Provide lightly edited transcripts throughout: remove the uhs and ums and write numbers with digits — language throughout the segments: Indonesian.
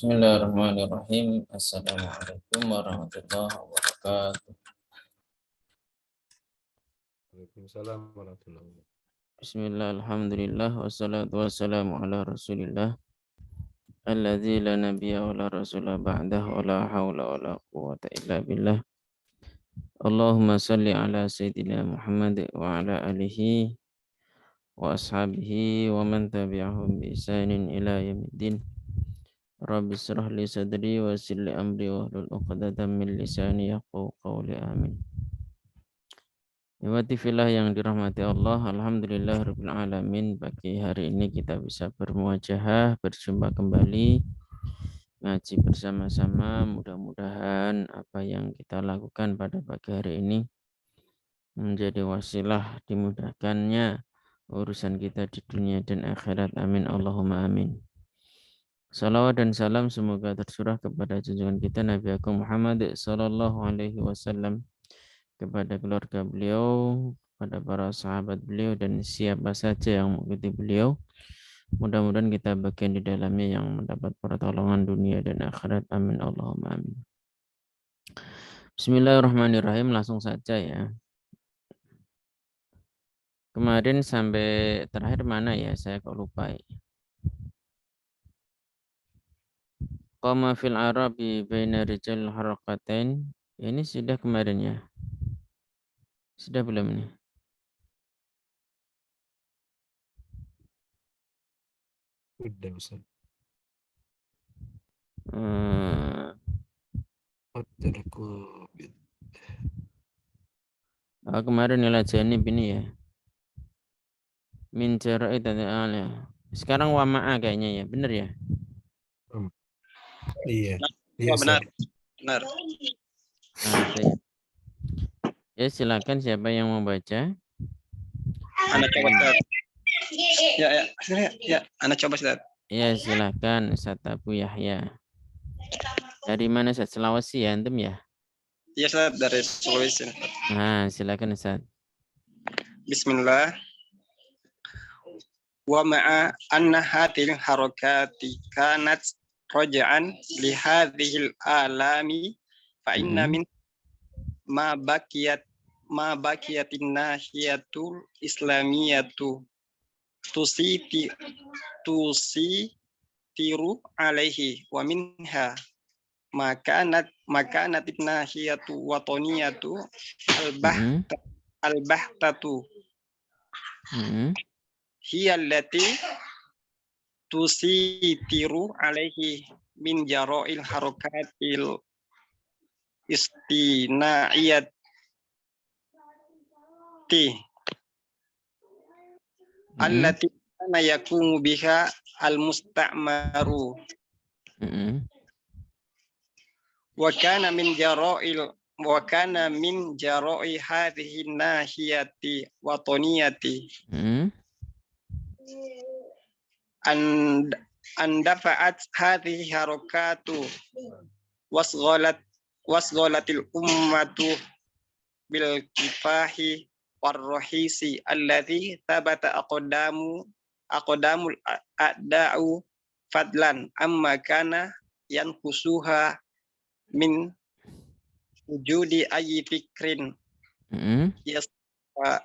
Bismillahirrahmanirrahim. Assalamualaikum warahmatullahi wabarakatuh. Waalaikumsalam warahmatullahi wabarakatuh. Bismillah, alhamdulillah, wassalatu wassalamu ala rasulillah alladzi la nabiyya wa la rasula ba'dah wa la hawla wa la quwwata illa billah. Allahumma salli ala sayyidina Muhammad wa ala alihi wa ashabihi wa man tabi'ahum bi ihsanin ila yaumiddin. Rabbi israh li sadri wa yassir li amri wa hlul 'uqdatam min lisani yafqahu qawli. Amin. Ikhwati fillah yang dirahmati Allah, alhamdulillahirabbil alamin. Pagi hari ini kita bisa bermuajahah, berjumpa kembali, ngaji bersama-sama. Mudah-mudahan apa yang kita lakukan pada pagi hari ini menjadi wasilah dimudahkannya urusan kita di dunia dan akhirat. Amin Allahumma amin. Salawat dan salam semoga tercurah kepada junjungan kita Nabi Agung Muhammad sallallahu alaihi wasallam, kepada keluarga beliau, pada para sahabat beliau, dan siapa saja yang mengikuti beliau. Mudah-mudahan kita bagian di dalamnya yang mendapat pertolongan dunia dan akhirat. Amin Allahumma amin. Bismillahirrahmanirrahim. Langsung saja ya. Kemarin sampai terakhir mana ya? Saya kok lupa. Qama fil arabi baina rijal harakatain. Ini sudah kemarin ya? Sudah belum nih? Udah Ustaz. Kemarin nilai janib ini ya. Min jara'i tada'ala. Sekarang wama'a kayaknya ya. Benar ya? Iya. Iya, benar. Benar. Oke. Ya silakan siapa yang mau baca? Anda coba Ustaz. Ya, Anda coba Ustaz. Ya silakan Ustaz Abu Yahya. Dari mana Ustaz? Sulawesi ya antum ya? Iya Ustaz, dari Sulawesi. Nah, silakan Ustaz. Bismillah. Wa ma'a anna hadhil harakati kanat raja'an li hadhil alami fa inna min ma baqiyatin nahiyatul islamiyatu tusitiru alaihi wa minha makanat nahiyatu watoniyatu al-bahtatu hiya allati tusitiru alaihi min jara'il harakatil istina'iyati allati kana yakumu biha al-musta'maru wa kana min jara'i hadhihi nahiyati watoniyati an dafa'at hadhihi harakatu wasghalatil ummatu bil kifahi warrohisi alladhi thabata aqdamul a'da'u fadlan amma kana yankusuha min wujudi ayyi fikrin. Yes, Pak.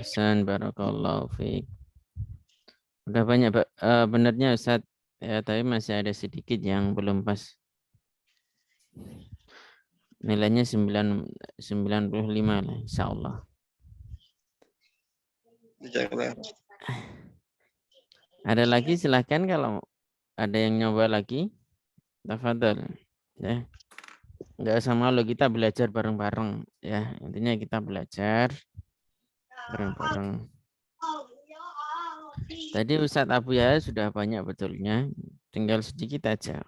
San barakallahu fiik. Udah banyak benarnya Ustaz ya, tapi masih ada sedikit yang belum pas. Nilainya 95 lah insyaallah. Ada lagi silahkan kalau ada yang nyoba lagi. Tafadhol ya. Enggak usah malu, kita belajar bareng-bareng ya. Intinya kita belajar bareng-bareng. Tadi Ustadz Abu Yahya sudah banyak betulnya, tinggal sedikit aja.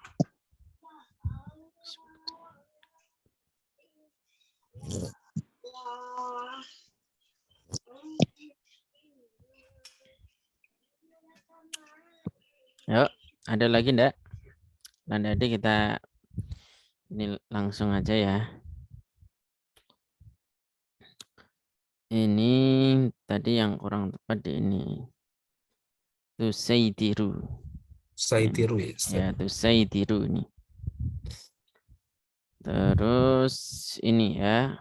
Yuk, ada lagi enggak? Nanti kita ini langsung aja ya. Ini tadi yang kurang tepat di ini. Tusaytiru. Saya tiru ya. Ya, tuh saya tiru ini. Terus ini ya,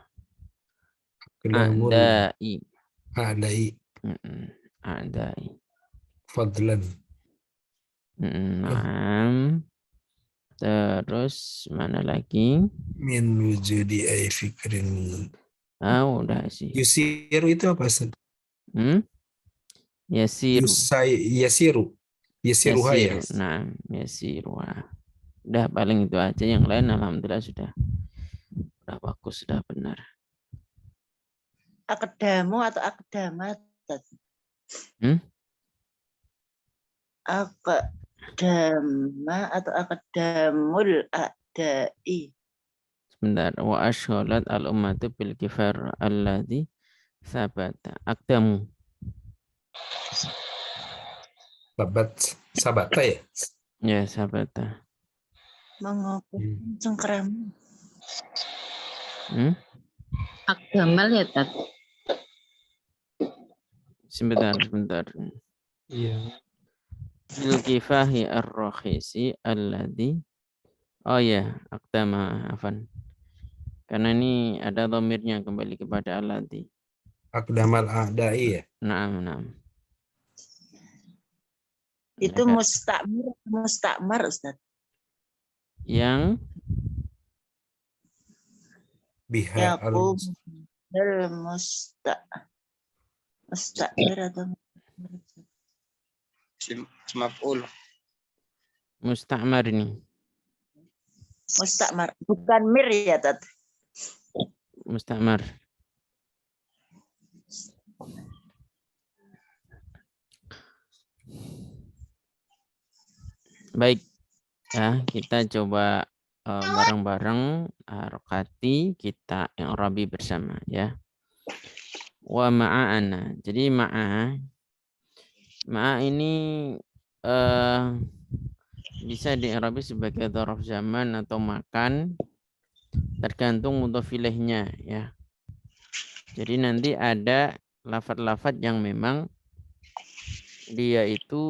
Kelamul adai. adai Adai. fadlan. Naam. Terus mana lagi? Min wujudi ay fikrin. Udah sih. Yusiru itu apa, Ustaz? Yasiru. Yasiru. Yasiruha ya. Yasiru. Nah, yasiru. Udah paling itu aja, yang lain alhamdulillah sudah bagus, sudah benar. Akdamu atau akdamat? Akdama atau akdamul adai. Sebentar. Wa ashghalat al-ummatu bil kifar alladhi sabata. Akdamu. Sabata ya. Ya, sabata. Mengukur cengkeram. Akdamal ya, Tat. Sebentar. Iya. Bil kifahi ar-rakhisi alladhi. Oh ya, akdama, afan. Karena ini ada dhamirnya kembali kepada alladhi. Akdamal a'dai ya. Naam. Itu mustakmar Ustaz. Yang Biha Yaqum mustakmir atau Maf'ul. mustakmar ini. mustakmar. Bukan mir ya, Tat. Mustakmar. Baik. Ya, kita coba bareng-bareng harokati kita yang rabi bersama ya. Wa ma'ana. Jadi ma'a ini bisa di'irabi sebagai dzaraf zaman atau makan, tergantung mudhof ilaihnya ya. Jadi nanti ada lafadz-lafadz yang memang dia itu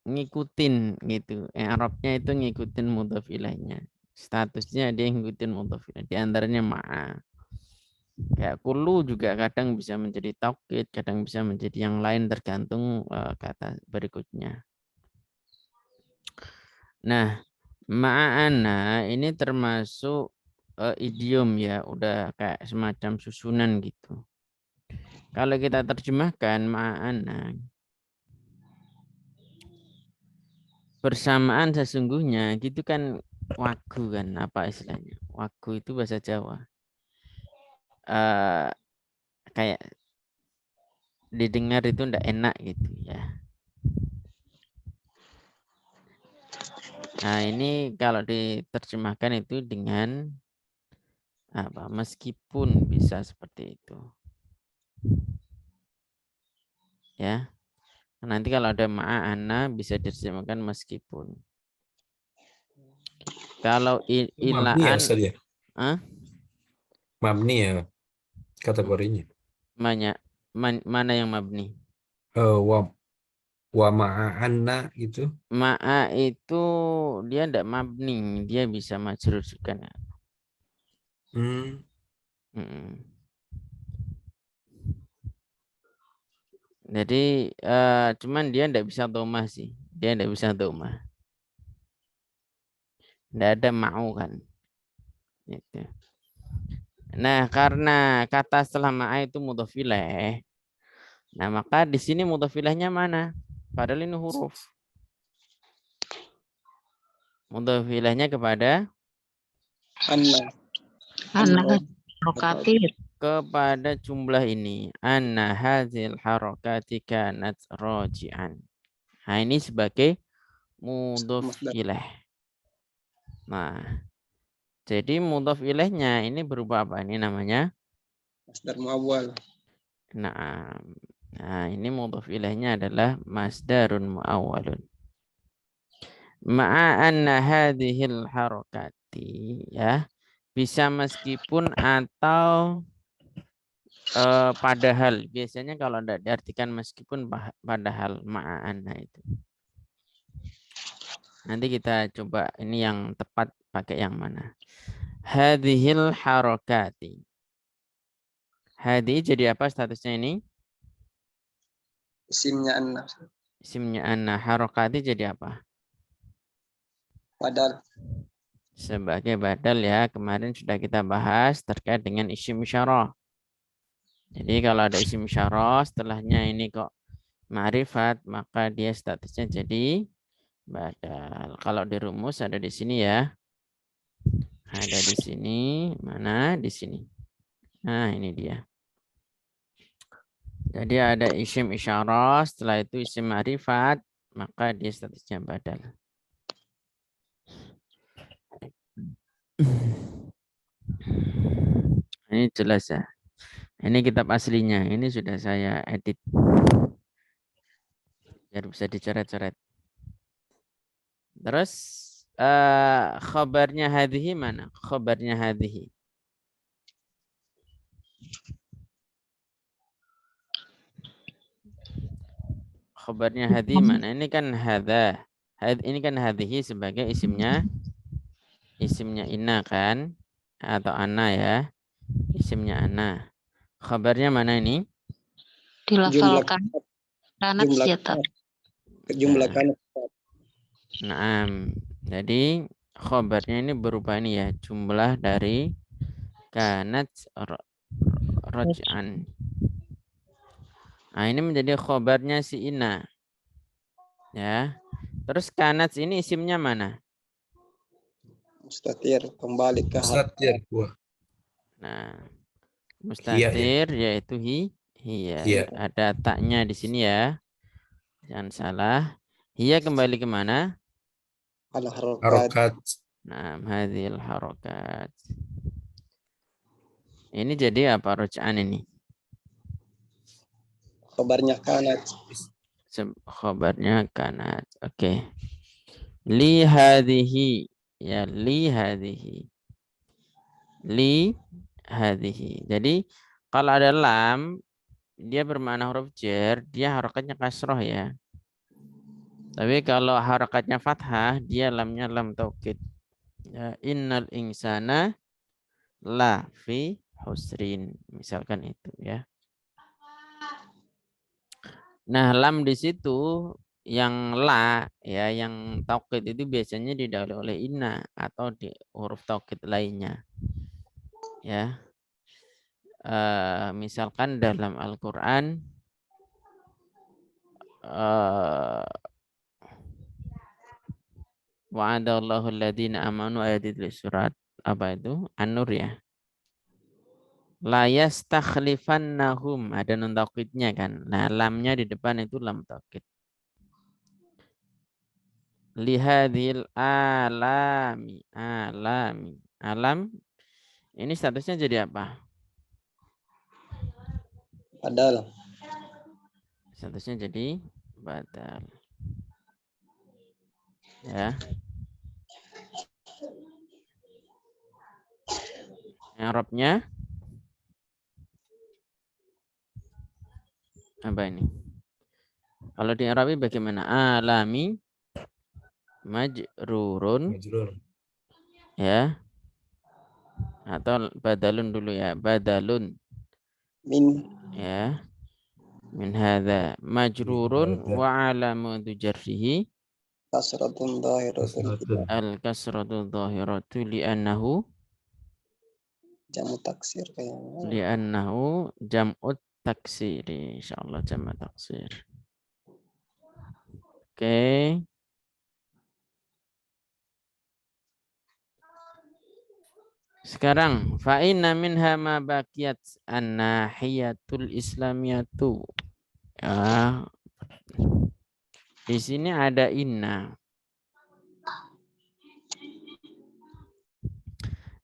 ngikutin gitu. Arabnya itu ngikutin mudhof ilaihnya. Statusnya dia ngikutin mudhof ilaih. Di antaranya ma'a. Kayak kullu juga kadang bisa menjadi taukid, kadang bisa menjadi yang lain tergantung kata berikutnya. Nah, ma'ana ini termasuk idiom ya, udah kayak semacam susunan gitu. Kalau kita terjemahkan ma'ana, bersamaan sesungguhnya gitu kan, wagu kan, apa istilahnya? Wagu itu bahasa Jawa. Kayak didengar itu ndak enak gitu ya. Nah, ini kalau diterjemahkan itu dengan apa? Meskipun bisa seperti itu. Ya. Nanti kalau ada ma'ana bisa diterjemahkan meskipun. Kalau Mabni ya, ilaan Ustaz ya? Mabni ya kategorinya. Mana yang mabni? Wa ma'anna gitu. Ma'a itu dia ndak mabni, dia bisa majrur juga. Jadi cuman dia ndak bisa dhamma sih. Dia ndak bisa dhamma. Ndak ada ma'u kan. Gitu. Nah, karena kata setelah ma'a itu mudhof ilaih. Nah, maka di sini mudhof ilaihnya mana? Padahal ini huruf. Mudhof ilaihnya kepada Rokatir. kepada jumlah ini. Anna hadzil harakati kanat raji'an. Nah, ini sebagai mudhof ilaih. Nah, jadi mudhof ilaihnya ini berupa apa? Ini namanya Masdar muawwal. Nah, ini mudhof ilaihnya adalah masdarun muawwalun. Ma'a anna hadhil harakati ya. Bisa meskipun atau padahal. Biasanya kalau tidak diartikan meskipun padahal ma'a anna itu. Nanti kita coba ini yang tepat pakai yang mana. Hadhil harokati. Hadi jadi apa statusnya ini? Isimnya anna. Isimnya anna. Harokati jadi apa? Badal. Sebagai badal ya. Kemarin sudah kita bahas terkait dengan isim isyarah. Jadi kalau ada isim isyarah setelahnya ini kok ma'rifat, maka dia statusnya jadi badal. Kalau di rumus ada di sini ya. Ada di sini. Mana? Di sini. Nah, ini dia. Jadi ada isim isyarah, setelah itu isim ma'rifat, maka dia statusnya badal. Ini jelas ya. Ini kitab aslinya. Ini sudah saya edit. Biar bisa dicoret-coret. Terus khabarnya hadhihi mana? Khabarnya hadhihi. Khabarnya hadhihi mana? Ini kan hadha. Ini kan hadhihi sebagai isimnya inna kan? Atau anna ya. Isimnya anna. Khabarnya mana ini? Dilafalkan. Kanat jumlah ya Tat. jumlah kanat. Naam. Jadi khabarnya ini berupa ini ya, jumlah dari kanat raj'an. Nah, ini menjadi khabarnya si Ina. Ya. Terus kanat ini isimnya mana? Mustatir kembali ke Mustatir gua. Nah, Iya, mustatir yaitu hiya. Iya. Ada taknya di sini ya. Jangan salah. Hiya kembali ke mana? al harokat. Harokat. Nah, hadhil harokat. Ini jadi apa roj'an ini? Kabarnya kanat. Khabarnya kanat. Oke. Li hadhihi. Ya, li hadhihi. Li hadhihi. Jadi kalau ada lam, dia bermakna huruf jar, dia harokatnya kasroh ya. Tapi kalau harokatnya fathah, dia lamnya lam taukid. Ya, innal insana la fi husrin. Misalkan itu ya. Nah, lam di situ yang la ya, yang taukid itu biasanya didahului oleh inna atau di huruf taukid lainnya. Ya. Misalkan dalam Al-Qur'an wa'adallahu alladhina amanu ayat itu surat apa itu? An-Nur ya. La yastakhlifannahum, ada nun taukidnya kan. Nah, lamnya di depan itu lam taukid. Lihadil alami. Alam ini statusnya jadi apa? Badal. Statusnya jadi badal. Ya. I'rabnya apa ini? Kalau di Arabi bagaimana? Alami majrurun Majrur. ya. Atau badalun dulu ya. Badalun Min ya. Min hadza majrurun wa alamatu jarrihi kasratun dhahiratul Kasratun. al-kasratu dhahiratu li'annahu taksir kayaknya. li'annahu jam'ut taksiri. Insyaallah jam'ut taksir. Oke. Sekarang fa inna minha ma baqiyat an-nahiyatul islamiyatu. Ya. Di sini ada inna.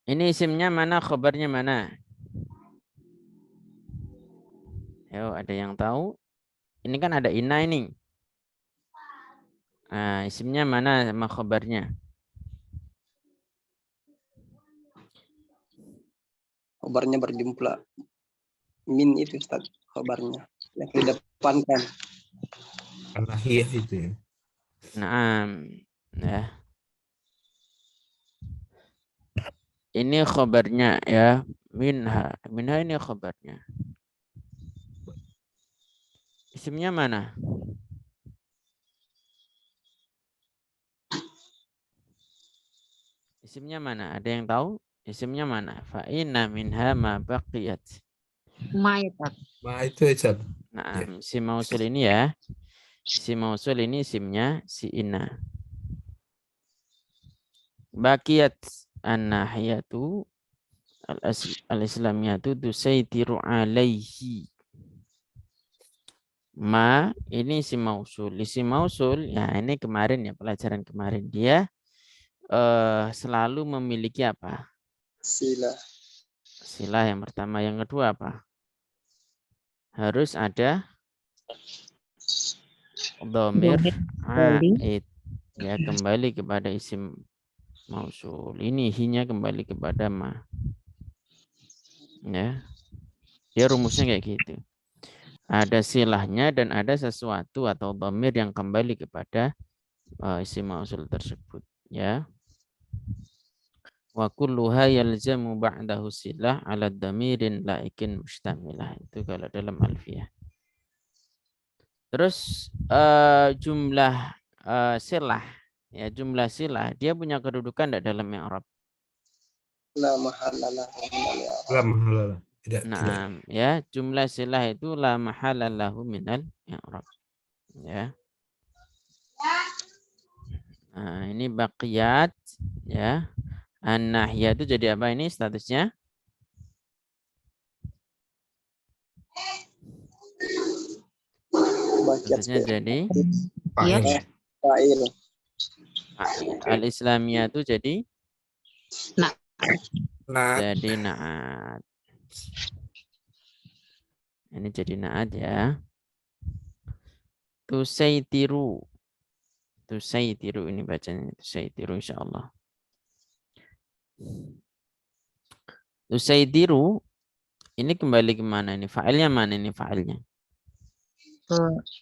Ini isimnya mana, khabarnya mana? Yo, ada yang tahu? Ini kan ada inna ini. Nah, isimnya mana sama khabarnya? Kabarnya berjumlah min itu Ustaz, kabarnya yang didepankan. Anahiyah itu ya. Nah, Ya. Ini khabarnya ya. Minha. Minha ini khabarnya. Isimnya mana? Isimnya mana? Ada yang tahu? Isimnya mana? Fa inna minha ma baqiyat. Ma ya Tat. Ma itu Ustaz. Nah, Ya. isim mausul ini ya. Isim mausul ini isimnya si inna. Baqiyat an-nahiyatu al-islamiyatu tusaitiru alaihi. Ma ini isim mausul. Isim mausul ya ini kemarin ya pelajaran kemarin dia selalu memiliki apa? Sila. Silah yang pertama, yang kedua apa? Harus ada dhamir aid ya kembali kepada isim mausul. Ini hinya kembali kepada ma. Ya. Dia rumusnya kayak gitu. Ada silahnya dan ada sesuatu atau dhamir yang kembali kepada isim mausul tersebut, ya. Wa kulluha yalzamu ba'dahu silah ala dhamirin laikin mustamilah. Itu kalau dalam alfiyah. Terus jumlah silah ya, jumlah silah dia punya kedudukan tidak dalam i'rab? La mahalla lahu minal i'rab. La mahala. Tidak. Nah, ya, jumlah silah itu la mahala lahu minal i'rab. Ya. Nah, ini baqiyat ya. An-nahiyah itu jadi apa ini statusnya? Statusnya jadi Ya. Fa'il. al-islamiyah itu jadi Nah, jadi naat. Ini jadi naat ya. Tusaitiru. Tusaitiru ini bacanya. Tusaitiru insyaallah. Tusaitiru ini kembali kemana ini? Fa'ilnya mana ini fa'ilnya?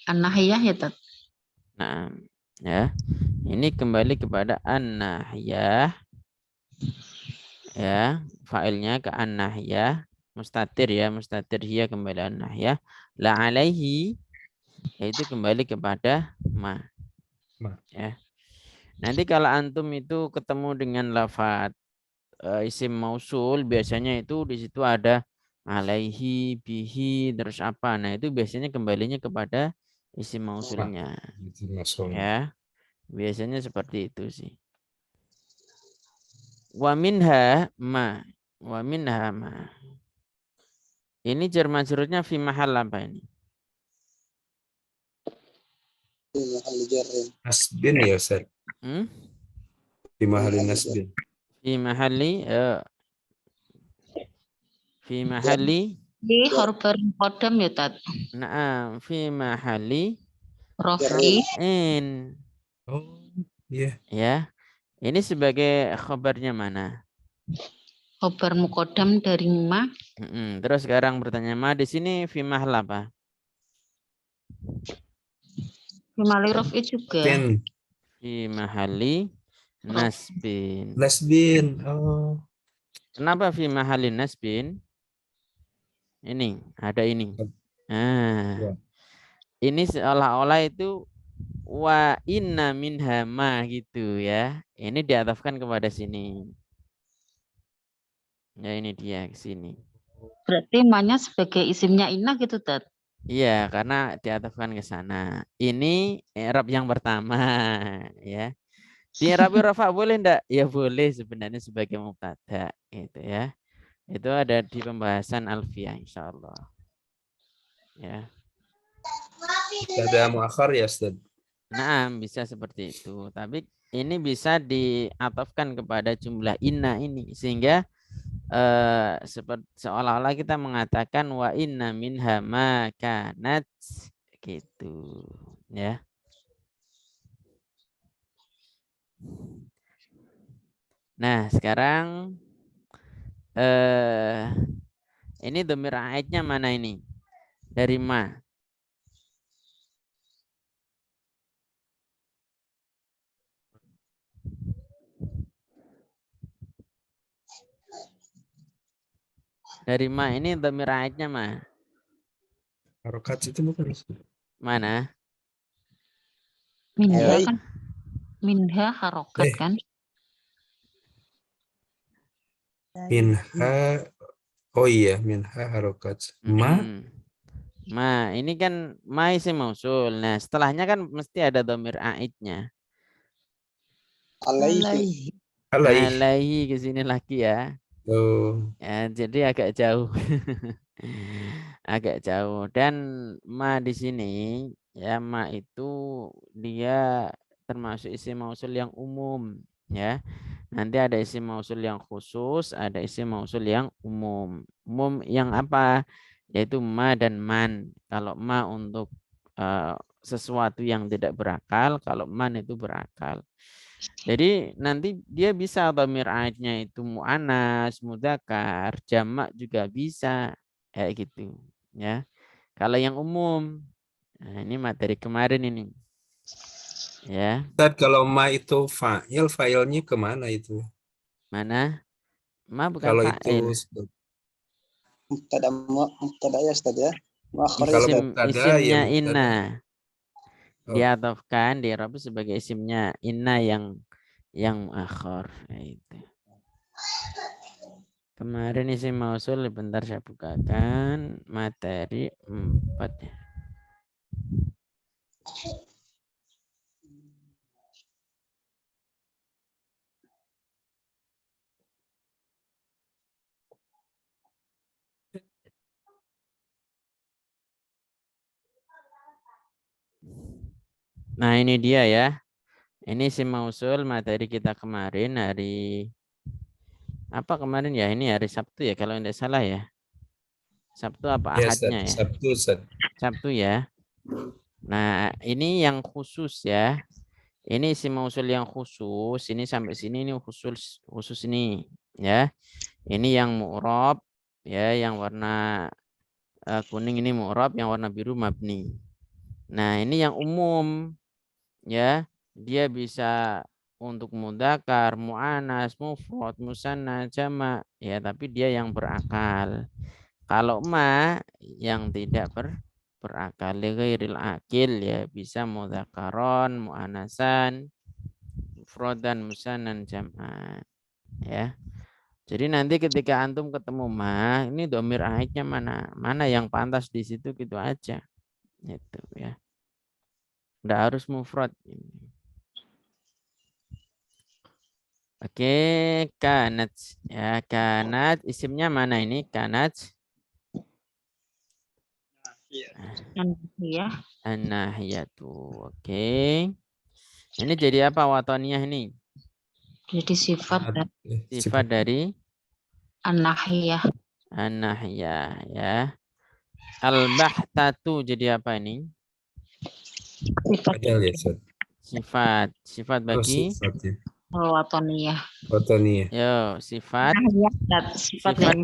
An-nahiyah ya Tat. Nah, ya. Ini kembali kepada an-nahiyah. Ya, fa'ilnya ke an-nahiyah. Mustatir ya, mustatir hiya kembali an-nahiyah. La alaihi yaitu kembali kepada ma. Ya. Nanti kalau antum itu ketemu dengan lafaz isim mausul biasanya itu di situ ada alaihi, bihi, terus apa. Nah, itu biasanya kembalinya kepada isim mausulnya. Ya. Biasanya seperti itu sih. Wa minha ma. Wa minha ma. Ini jar majrurnya fi mahal apa ini? Nasbin ya Ustaz. Di mahalin nasbin. Fi mahalli Di khabar muqaddam ya Tat. na'am fi mahalli Raf'i in. Oh, iya. Ya. Ini sebagai khabarnya mana? khabar muqaddam dari ma. Terus sekarang bertanya ma di sini fi mahal apa? Mali raf'i juga. Pin. Fi mahalli nasbin. Nasbin. Oh. Kenapa fi mahalli nasbin? Ini, ada ini. Nah, Ya. ini seolah-olah itu wa inna minha ma gitu ya. Ini diatafkan kepada sini. Ya ini dia ke sini. Berarti ma-nya sebagai isimnya inna gitu Tat. Iya, karena diatafkan ke sana. Ini i'rab yang pertama ya. Di i'rab rafa boleh enggak? Ya boleh sebenarnya sebagai mubtada gitu ya. Itu ada di pembahasan alfiyah insyaallah. Ya. Ada muakhar ya Ustaz. Nah, bisa seperti itu. Tapi ini bisa diatafkan kepada jumlah inna ini sehingga seperti seolah-olah kita mengatakan wa inna minha ma kanat gitu ya. Nah, sekarang ini dhamir aidnya mana ini? Dari ma. Dari ma ini dhamir aidnya ma. Harokat itu bukan. Mana? Minha Ayo. kan. Minha harokat kan. Minha. Oh iya, minha harokat. Ma. Ma, ini kan ma isim mausul. Nah, setelahnya kan mesti ada dhamir aidnya. Alaihi. Alaihi ke sini lagi ya. Oh. Ya, jadi agak jauh. Agak jauh. Dan ma di sini ya ma itu dia termasuk isim mausul yang umum ya. Nanti ada isim mausul yang khusus, ada isim mausul yang umum. Umum yang apa? Yaitu ma dan man. Kalau ma untuk sesuatu yang tidak berakal, kalau man itu berakal. Jadi nanti dia bisa dhamir aidnya itu mu'anas, mudzakkar, jamak juga bisa kayak gitu ya. Kalau yang umum, nah ini materi kemarin ini ya. Ustaz, kalau ma itu fa'il, fa'ilnya kemana itu? Mana? Ma bukan Kalau fa'il. itu Mubtada ya Ustaz ya. kalau Isimnya ya inna. Oh. Diatofkan di Arab sebagai isimnya inna yang akhir itu. Kemarin isim mausul bentar saya bukakan materi 4 ya. Nah, ini dia ya. Ini isim mausul materi kita kemarin hari apa kemarin ya? Ini hari Sabtu ya kalau tidak salah ya. Sabtu apa Ya, Ahadnya ya? Sabtu, Ustaz. Sabtu ya. Nah, ini yang khusus ya. Ini isim mausul yang khusus. Ini sampai sini ini khusus ini ya. Ini yang mu'rab ya, yang warna kuning ini mu'rab, yang warna biru mabni. Nah, ini yang umum ya. Dia bisa untuk mudzakkar, muannas, mufrad, musanna, jamak ya, tapi dia yang berakal. Kalau ma yang tidak berakal, ghairil akil ya, bisa mudzakkaron, muannasan, mufradan, musannan, jamak ya. Jadi nanti ketika antum ketemu ma, ini dhamir aidnya mana? Mana yang pantas di situ gitu aja. Itu ya. Enggak harus mufrad. Oke, kanat ya, kanat isimnya mana ini? Kanat Iya. an-nahiyatu. Oke. Ini jadi apa watoniyah ini? Jadi sifat dari an-nahiyah. an-nahiyah ya. Al-bahtatu jadi apa ini? Sifat bagi Watoniyah. yo sifat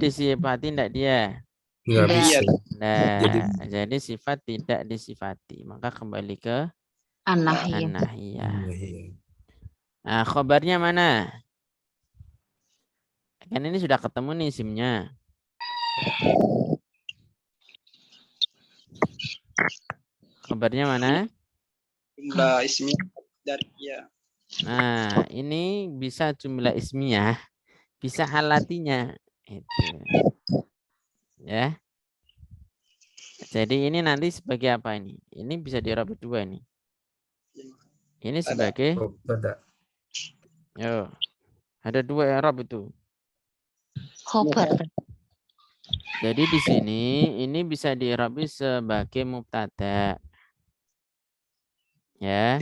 disifati enggak dia? Enggak bisa. Nah, jadi sifat tidak disifati, maka kembali ke an-nahiyah. Nah, khobarnya mana? Kan ini sudah ketemu nih isimnya. Khobarnya mana? Jumlah ismiyah dari ya. Nah, ini bisa jumlah ismiyah, bisa halatinya. Itu. Ya. Jadi ini nanti sebagai apa ini? Ini bisa dirabit dua ini. Ini sebagai yo. Ada dua i'rab itu. Khobar. Jadi di sini ini bisa di'irabi sebagai mubtada. Ya.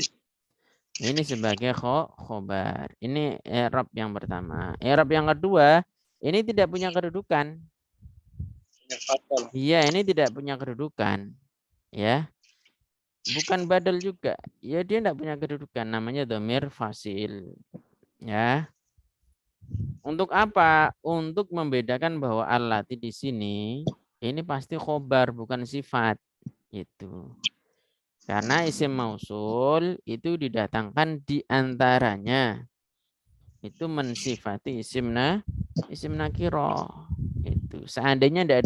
Ini sebagai khobar. Ini i'rab yang pertama. I'rab yang kedua, ini tidak punya kedudukan. Iya, ini tidak punya kedudukan. Ya. Bukan badal juga. Ya, dia tidak punya kedudukan, namanya dhamir fasil. Ya. Untuk apa? Untuk membedakan bahwa allati di sini ini pasti khobar bukan sifat. Itu. Karena isim mausul itu didatangkan di antaranya itu mensifati isim nakiro. Itu seandainya tidak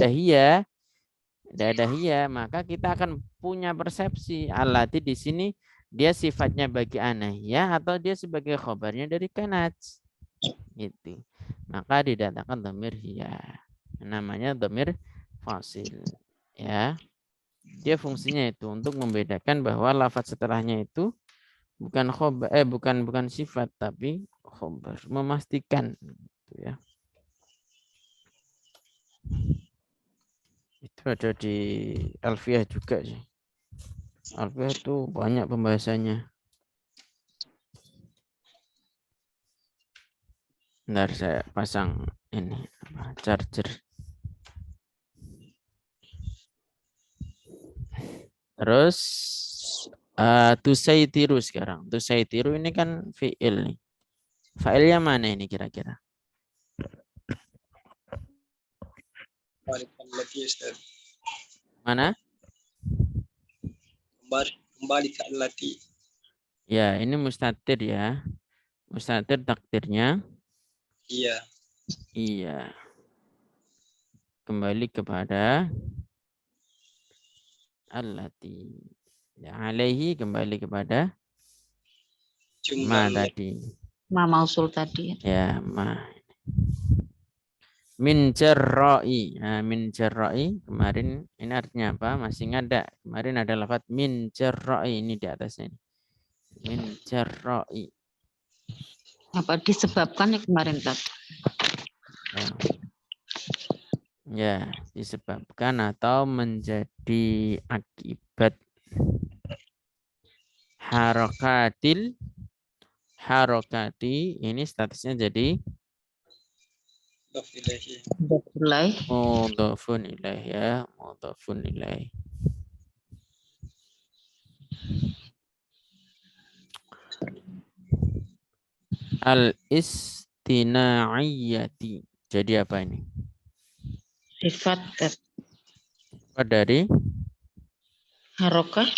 ada hiya, maka kita akan punya persepsi allati di sini dia sifatnya bagi anahiyah atau dia sebagai khobarnya dari kanat. Gitu. Maka didatangkan dhamir hiya. Namanya dhamir fasil. Ya. Dia fungsinya itu untuk membedakan bahwa lafaz setelahnya itu bukan khobar, bukan sifat tapi khobar, memastikan gitu ya. Itu ada di Alfiyah juga sih. Alfiyah itu banyak pembahasannya. Bentar saya pasang ini charger. Terus tusaitiru sekarang. Tusaitiru ini kan fi'il nih. Fa'ilnya mana ini kira-kira? Mana? Kembali ke allati. Ya, ini mustatir ya. Mustatir takdirnya. Iya. Iya. Kembali kepada allati. Ya, alaihi kembali kepada ma tadi. Ma mausul tadi. Ya, ma. Min jarra'i. Nah, min jarra'i kemarin ini artinya apa? Masih ada. Kemarin ada lafaz min jarra'i ini di atasnya. Min jarra'i. Apa disebabkan ya kemarin tadi? Ya, disebabkan atau menjadi akibat harokati ini statusnya jadi mudhafun ilaih ya, mudhafun ilaih. Al-istina'iyati. Jadi apa ini? Sifat Dari harokah.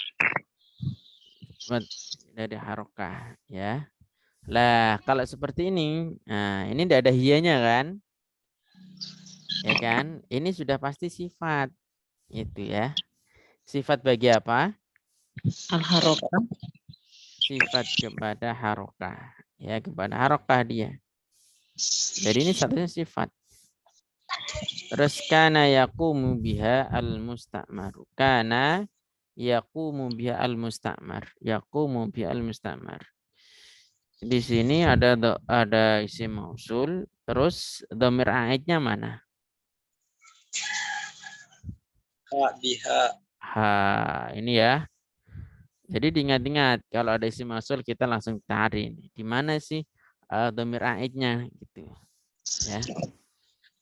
Dari harokah ya. Lah, kalau seperti ini, nah ini tidak ada hiyanya kan? Ya kan? Ini sudah pasti sifat. Itu ya. Sifat bagi apa? Al-harokah. Sifat kepada harokah. Ya, kepada harokah dia. Jadi ini satunya sifat. Terus kana yaqumu biha al-musta'mar. Kana yaqumu biha al-musta'mar. Yaqumu biha al-musta'mar. Di sini ada isim mausul, terus dhamir aidnya mana? Biha. Ha, ini ya. Jadi diingat-ingat kalau ada isim mausul kita langsung cari di mana sih dhamir aidnya gitu. Ya.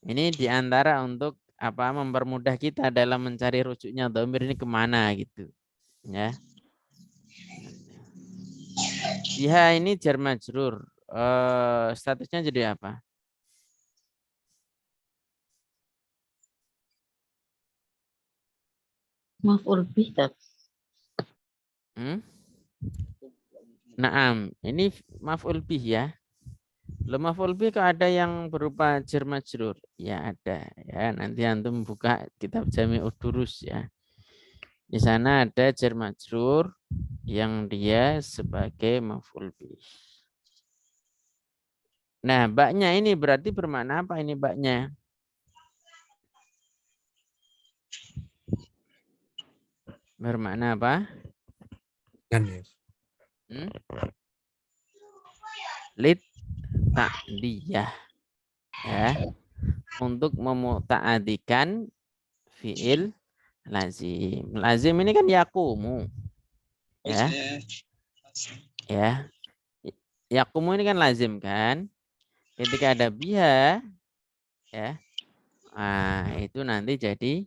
Ini diantara untuk apa mempermudah kita dalam mencari rujuknya dhamir ini kemana gitu. Ya. Biha ini jar majrur. Statusnya jadi apa? Maf'ul bih. Naam, ini maf'ul bih ya. Lo maf'ul bih kok ada yang berupa jar majrur? Ya ada ya. Nanti antum buka kitab Jami'ud Durus ya. Di sana ada jar majrur yang dia sebagai maf'ul bih. Nah, baknya ini berarti bermakna apa ini baknya? Bermakna apa? Kan ya. Lit ta'diyah. Ya. Untuk memuta'adikan fi'il lazim. Lazim ini kan yakumu. Ya. Ya. Yakumu ini kan lazim kan? Ketika ada biha ya. Nah, itu nanti jadi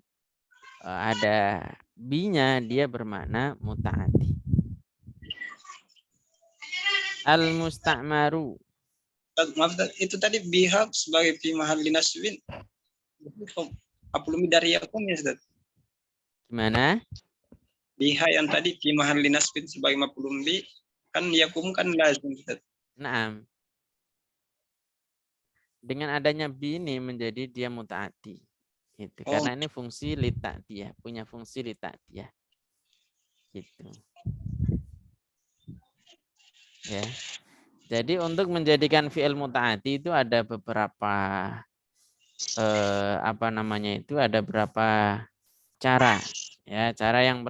ada bi-nya dia bermakna muta'addi. Al-musta'maru. Maaf, itu tadi biha sebagai fi mahalli nasbin. Apalumi dari yakum ya, Ustaz? Gimana? Biha yang tadi fi mahalli nasbin sebagai maf'ulun bi kan yakum kan lazim, Ustaz. Naam. Dengan adanya bi ini menjadi dia mutaati. Gitu. Karena ini fungsi lita'diyah, punya fungsi lita'diyah. Gitu. Ya. Jadi untuk menjadikan fi'il mutaati itu ada beberapa ada beberapa cara. Ya, cara yang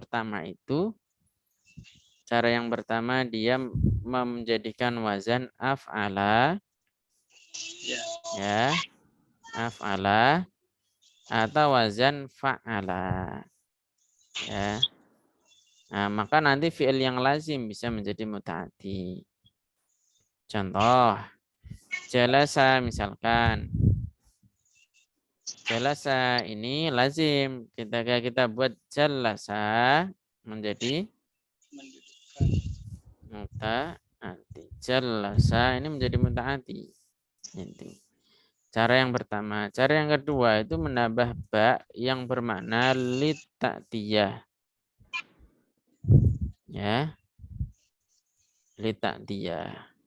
pertama dia menjadikan wazan af'ala, ya, af'ala atau wazan fa'ala, ya. Nah, maka nanti fi'il yang lazim bisa menjadi mutaati. Contoh, jalasa misalkan. Jalasa ini lazim. Kita buat jalasa menjadi mutaati. Jalasa ini menjadi mutaati. Itu. Cara yang pertama. Cara yang kedua itu menambah ba yang bermakna lita'diyah. Ya. Lita'diyah.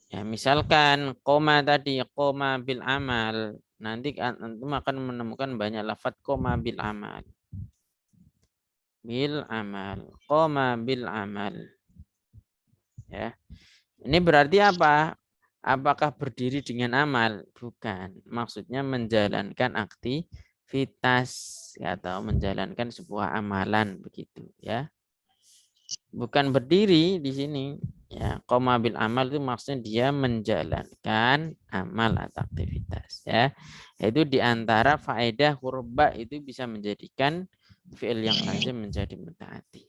Ya, misalkan koma tadi, koma bil amal. Nanti antum akan menemukan banyak lafaz koma bil amal. Bil amal. Koma bil amal. Ya. Ini berarti apa? Apakah berdiri dengan amal? Bukan. Maksudnya menjalankan aktivitas atau menjalankan sebuah amalan begitu, ya. Bukan berdiri di sini. Ya, koma bil amal itu maksudnya dia menjalankan amal atau aktivitas, ya. Itu diantara faedah huruf ba itu bisa menjadikan fi'il yang lazim menjadi mutaati.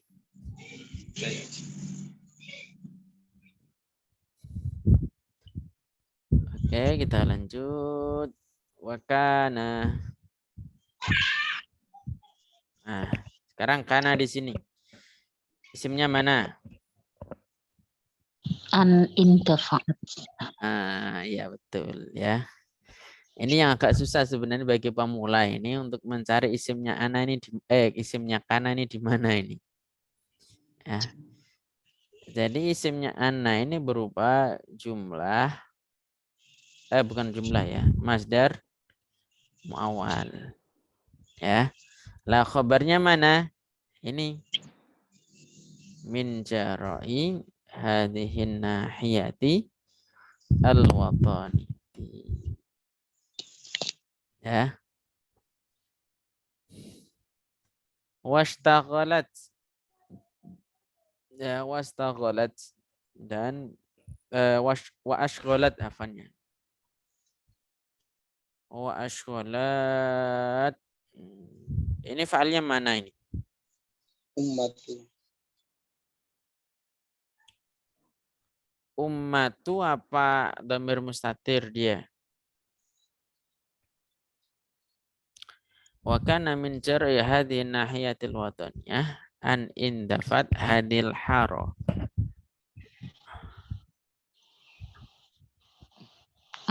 Oke, kita lanjut. Wakana. Nah, sekarang kana di sini. Isimnya mana? An indafa'at. Iya betul ya. Ini yang agak susah sebenarnya bagi pemula ini untuk mencari isimnya ana ini isimnya kana ini di mana ini. Ya. Jadi isimnya ana ini berupa jumlah bukan jumlah ya, masdar muawwal. Ya. Lah khabarnya mana? Ini min jara'i hadhihin nahiyati al-watani. Ya. Washtaghalat. Ya, washtaghalat dan wa ashghalat afannya. Wa ashghalat. Ini fa'alnya mana ini? Ummatu apa dhamir mustatir dia? Wa kana min jar'i hadhihi nahiyatil wataniyah an indafat hadil haro.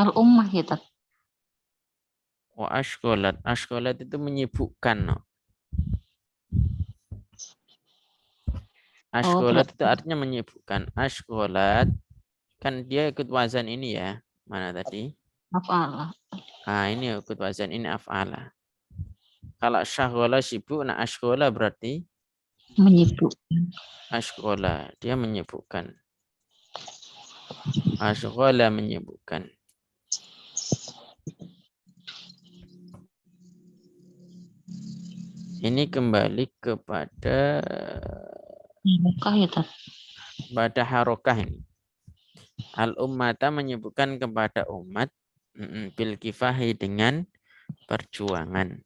Al-ummah ya, Tat. Wa ashghalat. Ashghalat itu menyibukkan. Ashghalat itu artinya menyibukkan. Ashghalat kan dia ikut wazan ini ya. Mana tadi? Af'ala. Ini ikut wazan ini af'ala. Kalau syaghala sibuk, nah ashghala berarti Menyibukkan. ashghala, dia menyibukkan. Ashghala menyibukkan. Ini kembali kepada Harokah ya, Tat. pada harokah ini. Al-ummata menyebutkan kepada umat bil kifahi dengan perjuangan.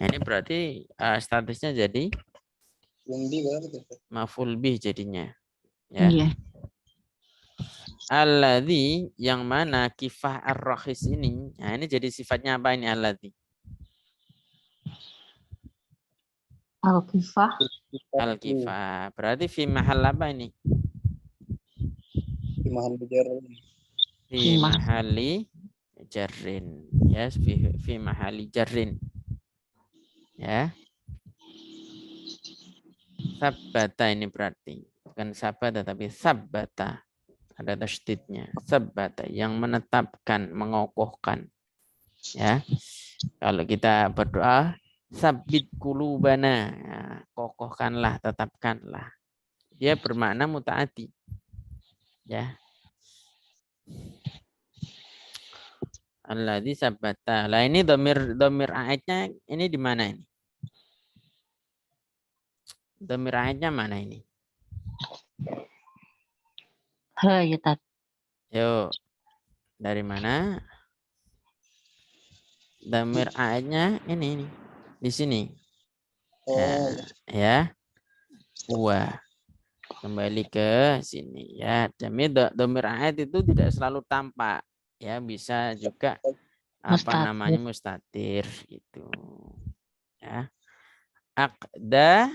Nah, ini berarti statusnya jadi maf'ul bih jadinya. Ya. Iya. Alladzi yang mana kifah ar-rakhis ini. Nah, ini jadi sifatnya apa ini alladzi? Al-kifah. Al-kifah. Berarti fi mahal apa ini? Fi mahali jarrin. Ya, fi mahali jarrin. Ya. Sabbata ini berarti. Bukan sabata tapi sabbata. ada tasydidnya. Sabata, yang menetapkan, mengokohkan. Ya, kalau kita berdoa, sabit qulubana, ya, kokohkanlah, tetapkanlah. Dia bermakna mutaati. Ya. Alladzi sabata. Lah ini domir aitnya ini di mana ini? Domir aitnya mana ini? Ha ya Tat. Yuk, dari mana? Domir aitnya ini di sini. Ya. Huwa. Kembali ke sini ya. Demi domir ait itu tidak selalu tampak. Ya, bisa juga Mustatir. mustatir itu. Ya. Aqda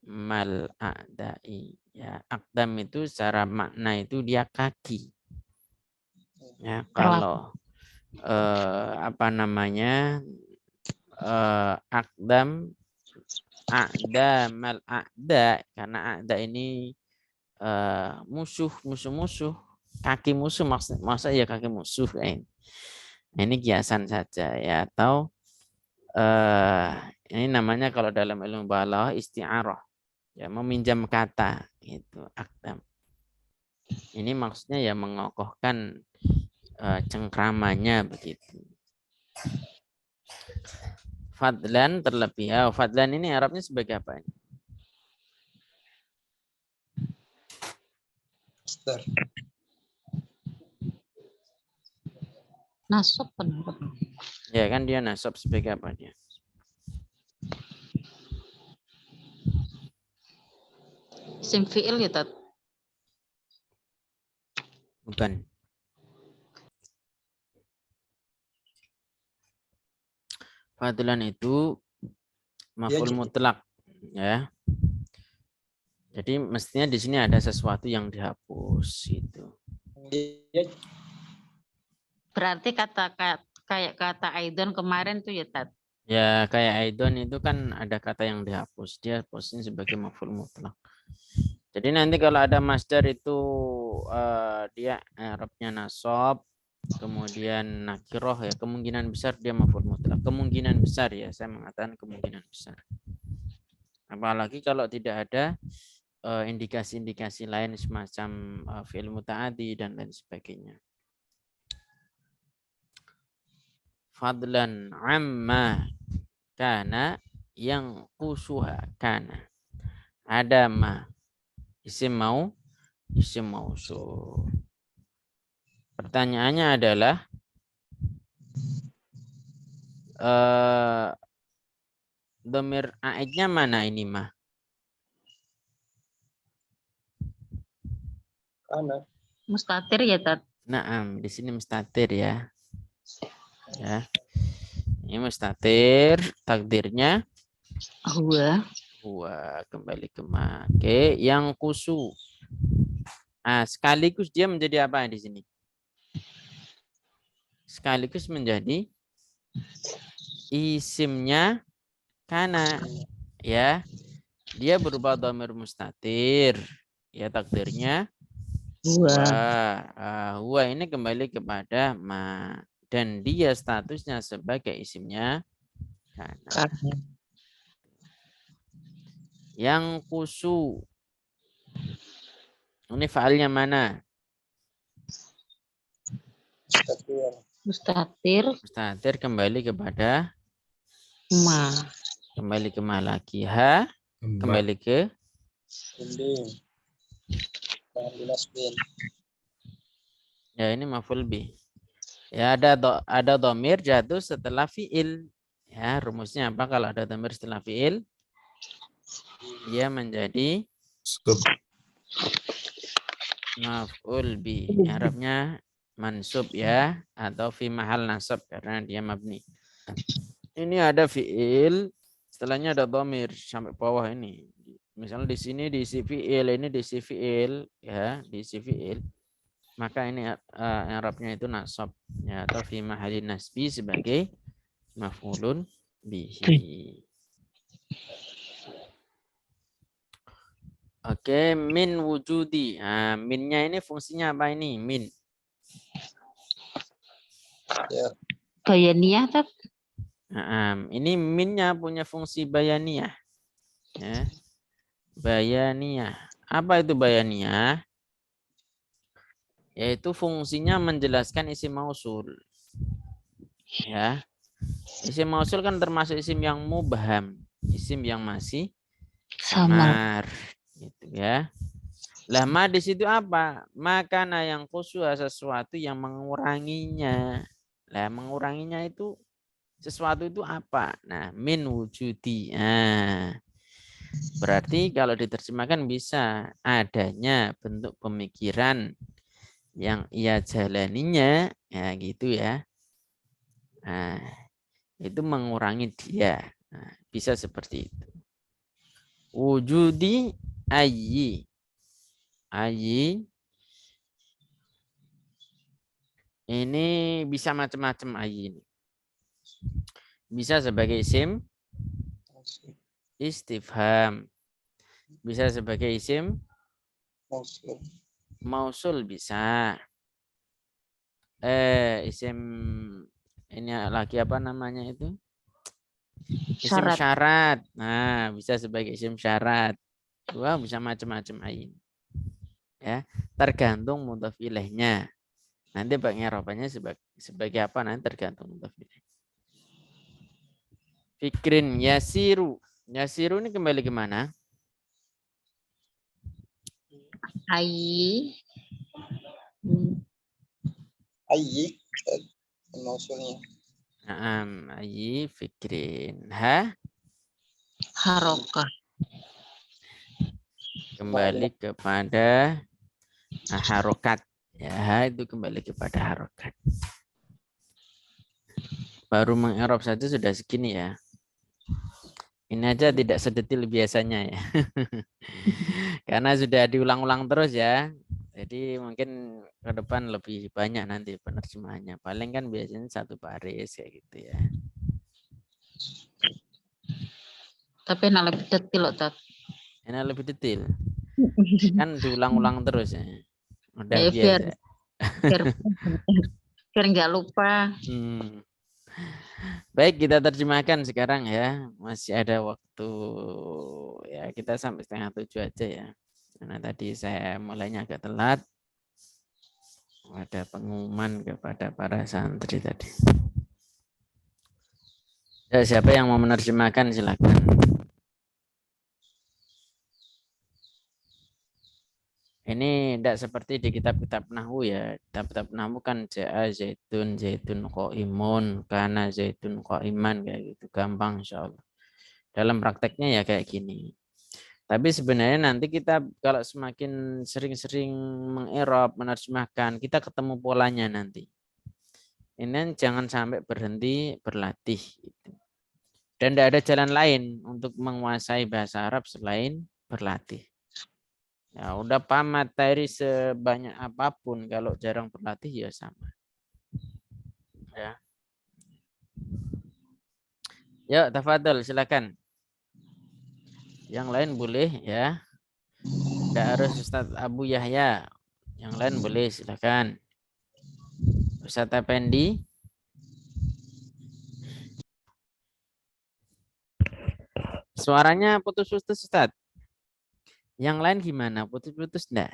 mal a'dai. Ya, aqdam itu secara makna itu dia kaki. Ya, kalau aqdam a'da mal a'da, karena a'da ini musuh, kaki musuh, masa ya kaki musuh. Ini kiasan saja ya, atau ini namanya kalau dalam ilmu balaghah isti'arah, ya, meminjam kata itu aqdam. Ini maksudnya ya mengokohkan cengkramannya begitu. Fadlan terlebih. Fadlan ini Arabnya sebagai apa ini? Nasab kan. Ya kan dia nasab sebagai apa dia? Isim fi'il ya Tat. Bukan. Fadlan itu maf'ul mutlak, ya. Jadi mestinya di sini ada sesuatu yang dihapus itu. Berarti kayak kata Aidon kemarin tuh ya Tat. Ya kayak Aidon itu kan ada kata yang dihapus, dia posisinya sebagai maf'ul mutlak. Jadi nanti kalau ada masdar itu dia i'rabnya nasab, kemudian nakiroh, ya kemungkinan besar dia maf'ul mutlak. Kemungkinan besar ya, saya mengatakan kemungkinan besar. Apalagi kalau tidak ada indikasi-indikasi lain semacam fi'il muta'addi dan lain sebagainya. Fadlan amma kana yang kusuha kana. Ada ma. Isim mausul. Pertanyaannya adalah dhamir aidnya mana ini mah? Mustatir ya Tat. Naam, di sini mustatir ya. Ya. Ini mustatir, takdirnya huwa, kembali ke ma. Oke, yang kusu. Sekaligus dia menjadi apa di sini? Sekaligus menjadi isimnya kana, ya. Dia berupa dhamir mustatir, ya, takdirnya huwa ini kembali kepada ma, dan dia statusnya sebagai isimnya kana. Yang kusu ini fa'alnya mana? Mustatir kembali kepada ma. Kembali ke ma lagi. Ha kembali ke ya, ini maf'ul bih. Ya, ada dhamir jatuh setelah fi'il. Ya, rumusnya apa kalau ada dhamir setelah fi'il? Dia menjadi maf'ul bih. Arabnya mansub ya, atau fi mahal nasab karena dia mabni. Ini ada fi'il, setelahnya ada dhamir sampai bawah ini. Misalnya di sini diisi fi'il, ini diisi fi'il, ya, diisi fi'il. Maka ini Arabnya itu nasab, ya, atau fi mahalin nasbi sebagai maf'ulun bihi. Oke, min wujudi. Nah, minnya ini fungsinya apa ini? Min. Ya. Bayaniyah, Tat. Nah, ini minnya punya fungsi bayaniyah. Ya. Bayaniyah. Apa itu bayaniyah? Yaitu fungsinya menjelaskan isim mausul. Ya. Isim mausul kan termasuk isim yang mubham, isim yang masih samar. Gitu ya. Lah ma di situ apa? Makana yang khusyuk sesuatu yang menguranginya. Lah menguranginya itu sesuatu itu apa? Nah, min wujudi. Nah, berarti kalau diterjemahkan bisa adanya bentuk pemikiran yang ia jalaninya, ya gitu ya. Nah, itu mengurangi dia. Nah, bisa seperti itu. Wujudi ayyi. Ayyi ini bisa macam-macam ayyi ini. Bisa sebagai isim istifham. Bisa sebagai isim mausul bisa. Isim ini lagi apa namanya itu? Isim syarat. Nah, bisa sebagai isim syarat. Wah, bisa macam-macam ain. Ya, tergantung mudhof ilaihnya. Nanti pengeropannya sebagai apa nanti tergantung mudhof ilaih. Fikrin yasiru. Yasiru ini kembali ke mana? Ayyi. Ayyi mausulnya. Naam, ayyi fikrin. Ha? Harokah. Kembali kepada harokat. Ya, itu kembali kepada harokat. Baru mengerob saja sudah segini ya. Ini aja tidak sedetil biasanya ya. Karena sudah diulang-ulang terus ya. Jadi mungkin ke depan lebih banyak nanti penerjemahannya. Paling kan biasanya satu baris kayak gitu ya. Tapi enak lebih detail loh, Tat. Enak lebih detail. Kan diulang-ulang terus ya. Udah Ya, biasa. biar nggak lupa. Baik, kita terjemahkan sekarang ya. Masih ada waktu ya, kita sampai 6:30 aja ya. Karena tadi saya mulainya agak telat. Ada pengumuman kepada para santri tadi. Ya, siapa yang mau menerjemahkan silakan. Ini tidak seperti di kitab-kitab nahwu ya. Kitab-kitab nahwu kan ja'a zaitun, zaitun qaimun, kana zaitun qaiman kayak gitu. Gampang insyaallah. Dalam prakteknya ya kayak gini. Tapi sebenarnya nanti kita kalau semakin sering-sering mengerob, menerjemahkan, kita ketemu polanya nanti. Ini jangan sampai berhenti berlatih. Dan tidak ada jalan lain untuk menguasai bahasa Arab selain berlatih. Ya udah paham materi sebanyak apapun, kalau jarang berlatih ya sama. Ya. Ya, tafadhol silakan. Yang lain boleh ya. Tidak harus Ustadz Abu Yahya. Yang lain boleh silakan. Ustadz Effendi. Suaranya putus-putus Ustadz. Yang lain gimana? Putus-putus enggak?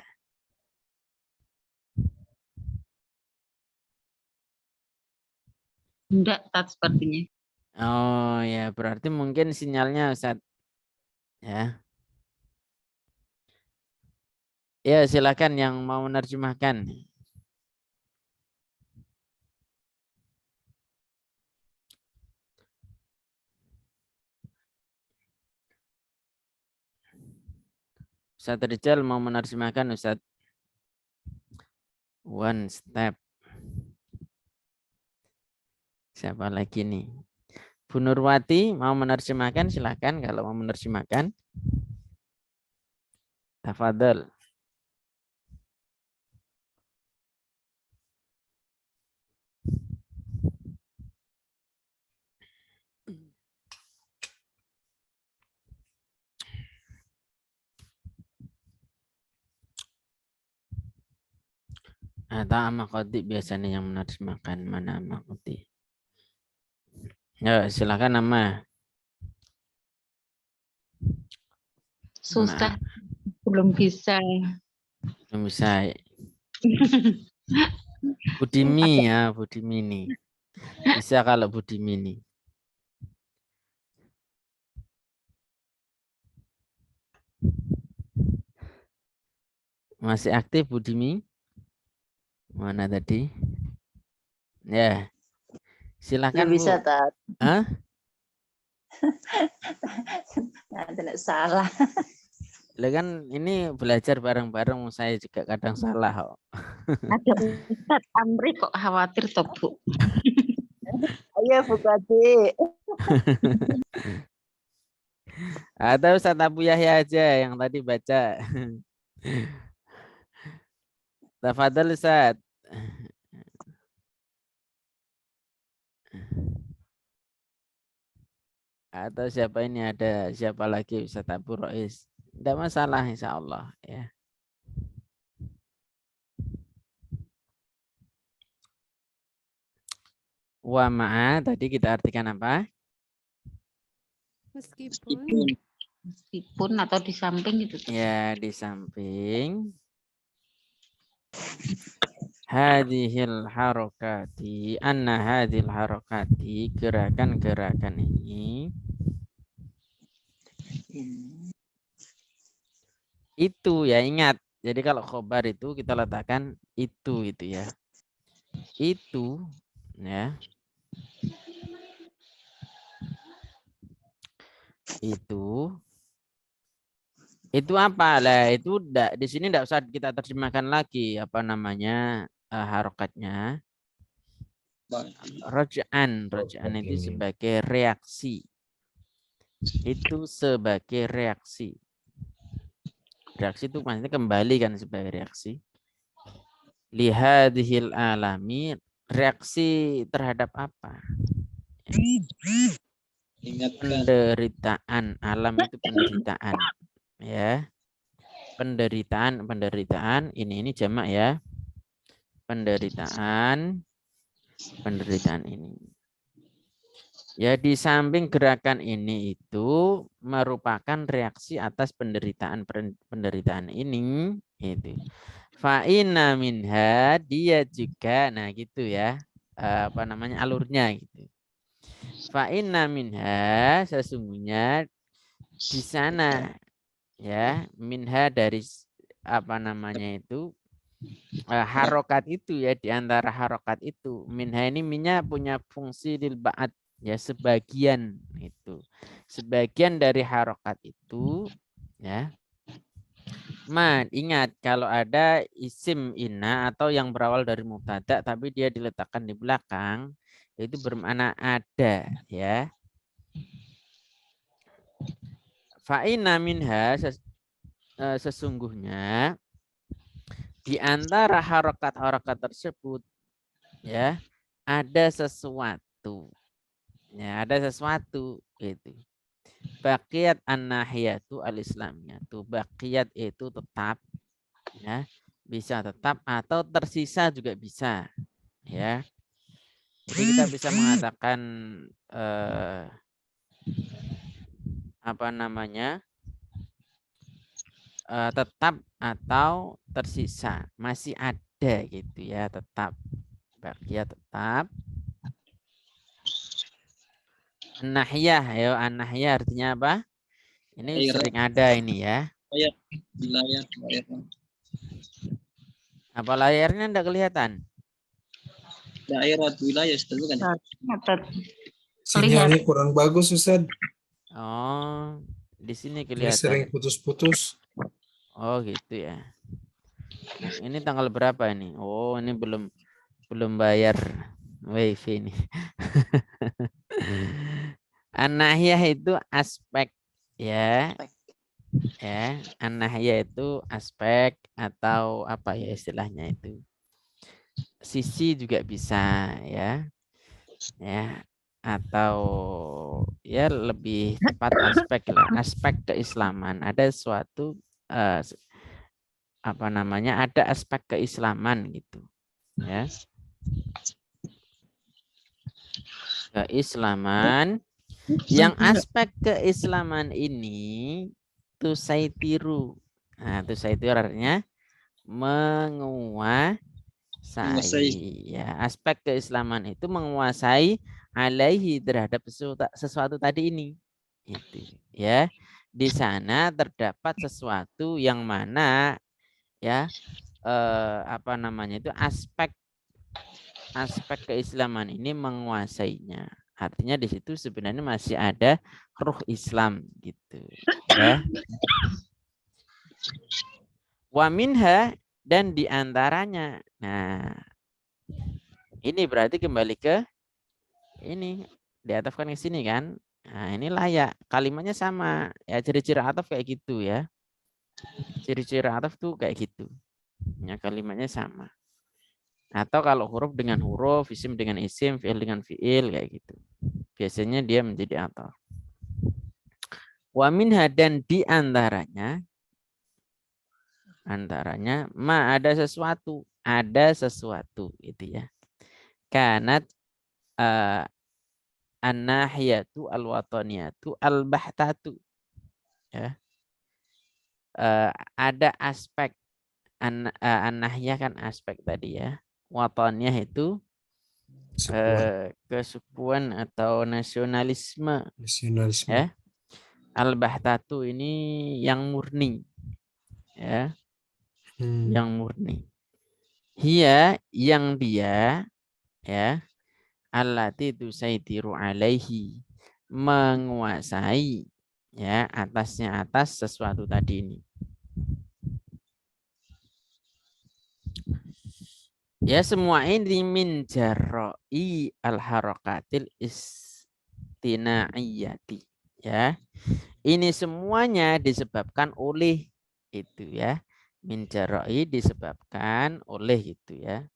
Enggak, Tat, sepertinya. Oh ya, berarti mungkin sinyalnya Ustadz. Ya. Ya, silakan yang mau menerjemahkan. Ustadz Rizal mau menerjemahkan Ustadz. One step. Siapa lagi nih? Bu Nurwati mau menerjemahkan, silakan kalau mau menerjemahkan. Tafadhol. Atau amakoti biasanya yang menerjemahkan mana amakoti. Ya, silakan nama. Susah, belum bisa. Belum bisa. Budimi ya, Budimi nih. Bisa kalau Budimi nih. Masih aktif Budimi? Mana tadi? Ya. Silakan Belum bisa, Bu. Tat. Hah? Nah, tidak salah. Lah kan ini belajar bareng-bareng, saya juga kadang salah kok. Ada Ustadz Amri kok khawatir toh Bu. Ayo Bu Kadi. Atau Ustaz Abu Yahya aja yang tadi baca. Tafadhal Ustaz. Atau siapa ini, ada siapa lagi, Ustaz Abu Rois. Tidak masalah insya Allah ya. Wa ma'a tadi kita artikan apa? Meskipun atau di samping gitu. Ya, di samping hadhil harokati, anna hadhil harokati, gerakan-gerakan ini itu ya, ingat. Jadi kalau khobar itu kita letakkan itu ya. Itu ya. Itu apa lah? Itu di sini tidak usah kita terjemahkan lagi apa namanya harokatnya. Roja'an itu sebagai reaksi. Itu sebagai reaksi. Reaksi itu maksudnya kembali kan sebagai reaksi. Lihadhil alami, reaksi terhadap apa? Penderitaan. Alam itu penderitaan. Ya. Penderitaan ini jamak ya. Penderitaan ini. Ya, di samping gerakan ini itu merupakan reaksi atas penderitaan ini itu. Fa'inna minha, dia juga, nah gitu ya, apa namanya alurnya gitu. Fa'inna minha, sesungguhnya di sana ya, minha dari apa namanya itu harokat itu ya, di antara harokat itu. Minha ini minnya punya fungsi lil ba'at ya, sebagian itu. Sebagian dari harokat itu ya. Ingat kalau ada isim inna atau yang berawal dari mubtada tapi dia diletakkan di belakang, itu bermakna ada ya. Fa'inna minha, sesungguhnya di antara harokat-harokat tersebut ya ada sesuatu. Ya, ada sesuatu itu. Baqiyat an-nahiyatu al-islamiyatu. Baqiyat itu tetap ya, bisa tetap atau tersisa juga bisa ya. Jadi kita bisa mengatakan apa namanya? Tetap atau tersisa, masih ada gitu ya, tetap. Baqiyat tetap. An-nahiyah, ayo an-nahiyah artinya apa? Ini sering ada ini ya. Apa layarnya enggak kelihatan? Daerah wilayah itu kan. Sinyalnya kurang bagus, Ustaz. Oh, di sini Ini kelihatan. sering putus-putus. Oh, gitu ya. Nah, ini tanggal berapa ini? Oh, ini belum bayar wifi ini. An-nahiyah itu aspek ya. Ya, an-nahiyah itu aspek atau apa ya istilahnya itu. Sisi juga bisa ya. Ya, atau ya lebih tepat aspek lah, aspek keislaman. Ada suatu apa namanya? Ada aspek keislaman gitu. Ya. Keislaman, yang aspek keislaman ini tusaitiru. Nah, tusaitiru artinya menguasai. Ya, aspek keislaman itu menguasai alaihi terhadap sesuatu tadi ini. Itu, ya. Di sana terdapat sesuatu yang mana ya apa namanya itu aspek keislaman ini menguasainya. Artinya di situ sebenarnya masih ada ruh Islam gitu, ya. Wa minha, dan diantaranya. Nah, ini berarti kembali ke ini, diatafkan ke sini kan. Nah, ini layak. Kalimatnya sama. Ya, ciri-ciri ataf kayak gitu ya. Ciri-ciri ataf tuh kayak gitu. Ya, kalimatnya sama. Atau kalau huruf dengan huruf, isim dengan isim, fi'il dengan fi'il kayak gitu. Biasanya dia menjadi ataf. Wa minha, dan diantaranya ma ada sesuatu itu ya. Kanat an-nahiyatu al-wataniyatu al-bahtatu, ya. Ada aspek an-nahiyah kan aspek tadi ya. Wataniyah itu kesukuan atau nasionalisme. Ya. Al-bahtatu ini yang murni. Ya. Yang murni. Hiya, yang dia, ya, allati tusaitiru alaihi, menguasai ya atasnya atas sesuatu tadi ini. Ya, semua ini min jarra'i al-harakatil istinaiyati, ya. Ini semuanya disebabkan oleh itu ya. Min jarra'i disebabkan oleh itu ya.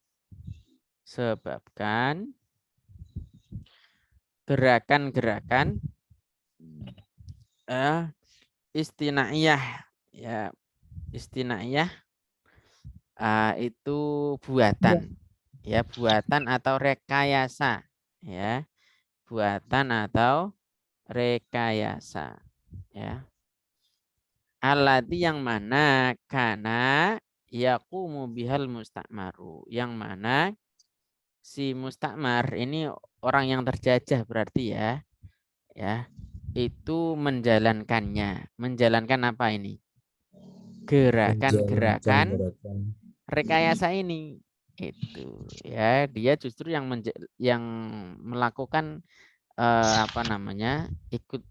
Sebabkan gerakan-gerakan istinaiyah ya. Istinaiyah itu buatan ya, buatan atau rekayasa ya, buatan atau rekayasa ya. Alati, yang mana kana yaqumu bihal mustakmaru, yang mana si mustakmar ini orang yang terjajah berarti ya, itu menjalankannya. Menjalankan apa ini? Gerakan-gerakan rekayasa ini. Itu ya, dia justru yang melakukan apa namanya? ikut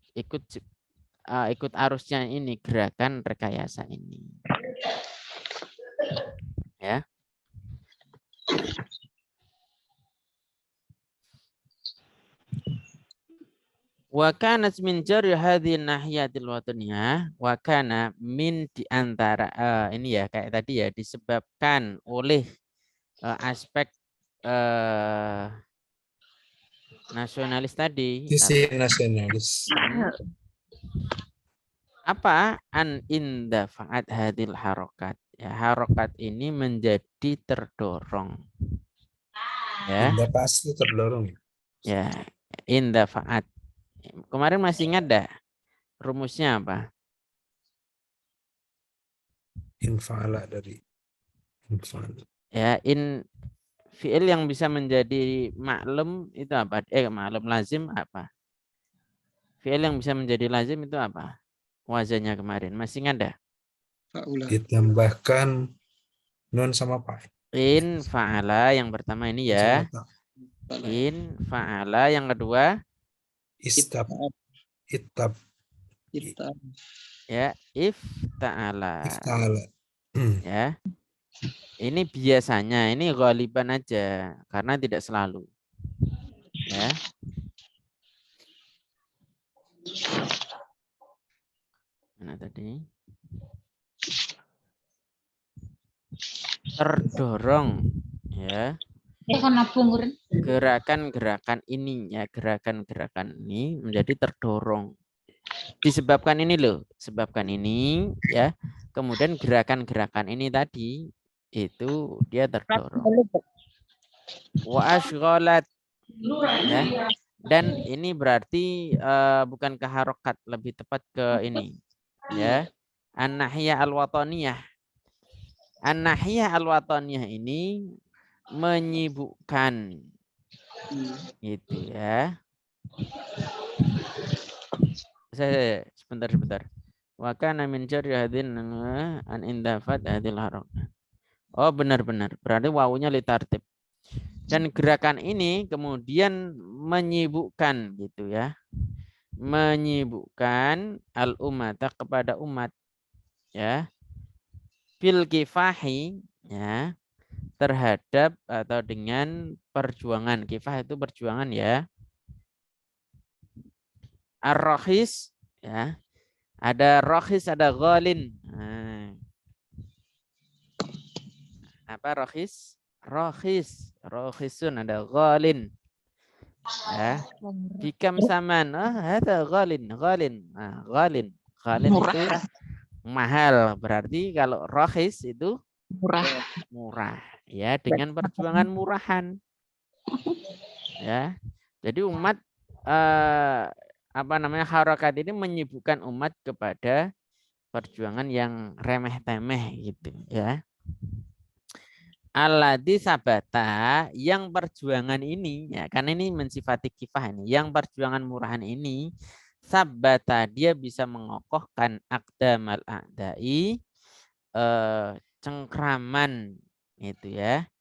arusnya ini, gerakan rekayasa ini. Ya. Wa kanat min jari hadhihi nahiyatil wataniyah, wa kana min diantara ini ya kayak tadi ya, disebabkan oleh aspek nasionalis tadi. Sisi nasionalis. Apa? An indafa'at hadil harokat. Ya, harokat ini menjadi terdorong. Ya. Indah pasti terdorong. Ya, indafa'at. Kemarin masih ingat dah rumusnya apa? Infa'ala dari infa'ala. Ya, fi'il yang bisa menjadi maklum itu apa? Maklum lazim apa? Fi'il yang bisa menjadi lazim itu apa? Wazannya kemarin masih ingat dah? Ditambahkan nun sama fa. In fa'ala yang pertama ini ya. In fa'ala yang kedua Istab. ya, if ta'ala. Ya. Ini biasanya, ini ghaliban aja karena tidak selalu. Ya. Mana tadi? Terdorong ya. Gerakan-gerakan ini ya, gerakan-gerakan ini menjadi terdorong. Disebabkan ini loh, sebabkan ini ya. Kemudian gerakan-gerakan ini tadi itu dia terdorong. Wa ashghalat, ya. Dan ini berarti bukan ke harokat, lebih tepat ke ini, ya. An-nahiyah al-wataniyah. An-nahiyah al-wataniyah ini menyibukkan, gitu ya. Sebentar. Wa kana min jarri hadin an indafat hadil harokat. Oh, benar. Berarti wawunya litartib. Dan gerakan ini kemudian menyibukkan, gitu ya. Menyibukkan al-ummata kepada umat, ya. Bil kifahi, ya, terhadap atau dengan perjuangan. Kifah itu perjuangan, ya. Ar-rakhis, ya. Ada rakhis, ada ghalin. Nah. Apa rakhis? Rakhisun, ada ghalin. Ya. Bikam saman. Ada ghalin. Nah, ghalin itu mahal. Berarti kalau rakhis itu murah. Ya, dengan perjuangan murahan. Ya. Jadi umat harakat ini menyibukkan umat kepada perjuangan yang remeh-temeh, gitu ya. Alladzi sabata, yang perjuangan ini, ya, karena ini mensifati kifah ini, yang perjuangan murahan ini sabata, dia bisa mengokohkan aqdamal a'dai, cengkraman, itu ya,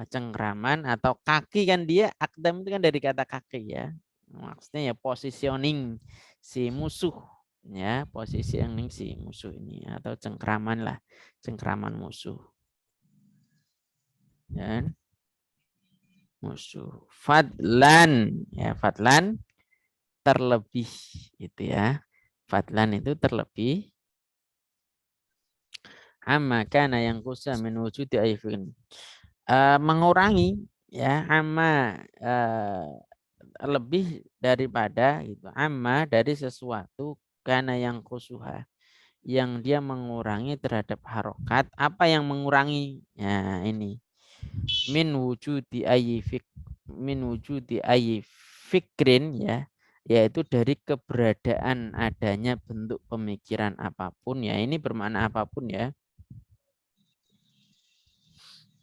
cengkraman atau kaki, kan dia aqdam itu kan dari kata kaki, ya, maksudnya ya positioning si musuh, ya, positioning si musuh ini atau cengkraman lah, cengkraman musuh. Dan musuh. Fadlan, ya, fadlan terlebih, itu ya. Fadlan itu terlebih. Amma kana yang kusa min wujudi aifin. Mengurangi, ya, amma lebih daripada itu. Amma dari sesuatu kana yang kusuha, yang dia mengurangi terhadap harokat. Apa yang mengurangi? Ya, ini. Min wujudi ayyi fikrin, ya, yaitu dari keberadaan adanya bentuk pemikiran apapun, ya, ini bermakna apapun, ya,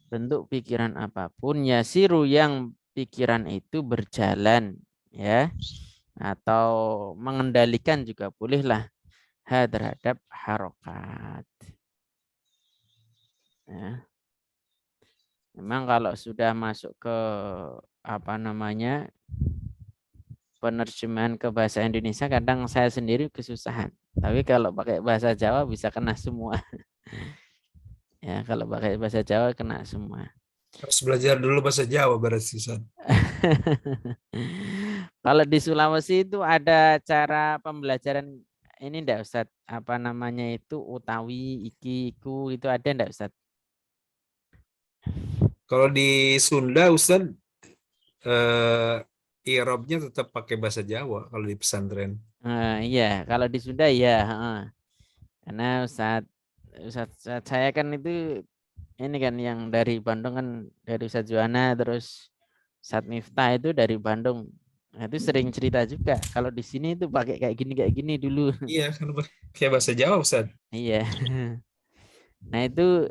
bentuk pikiran apapun, ya, siru yang pikiran itu berjalan, ya, atau mengendalikan juga bolehlah terhadap harokat, ya. Memang kalau sudah masuk ke penerjemahan ke bahasa Indonesia, kadang saya sendiri kesusahan. Tapi kalau pakai bahasa Jawa bisa kena semua. Ya, kalau pakai bahasa Jawa kena semua. Harus belajar dulu bahasa Jawa berarti, Ustaz. Kalau di Sulawesi itu ada cara pembelajaran ini enggak, Ustaz? Utawi, iki, iku, itu ada enggak, Ustaz? Kalau di Sunda, Ustaz, i'rabnya tetap pakai bahasa Jawa kalau di pesantren. Iya, kalau di Sunda ya. Karena Ustaz saya kan itu ini kan yang dari Bandung, kan dari Ustaz Juwana, terus Ustaz Miftah itu dari Bandung. Nah, itu sering cerita juga kalau di sini itu pakai kayak gini dulu. Iya, kan pakai bahasa Jawa, Ustaz. Iya. Nah, itu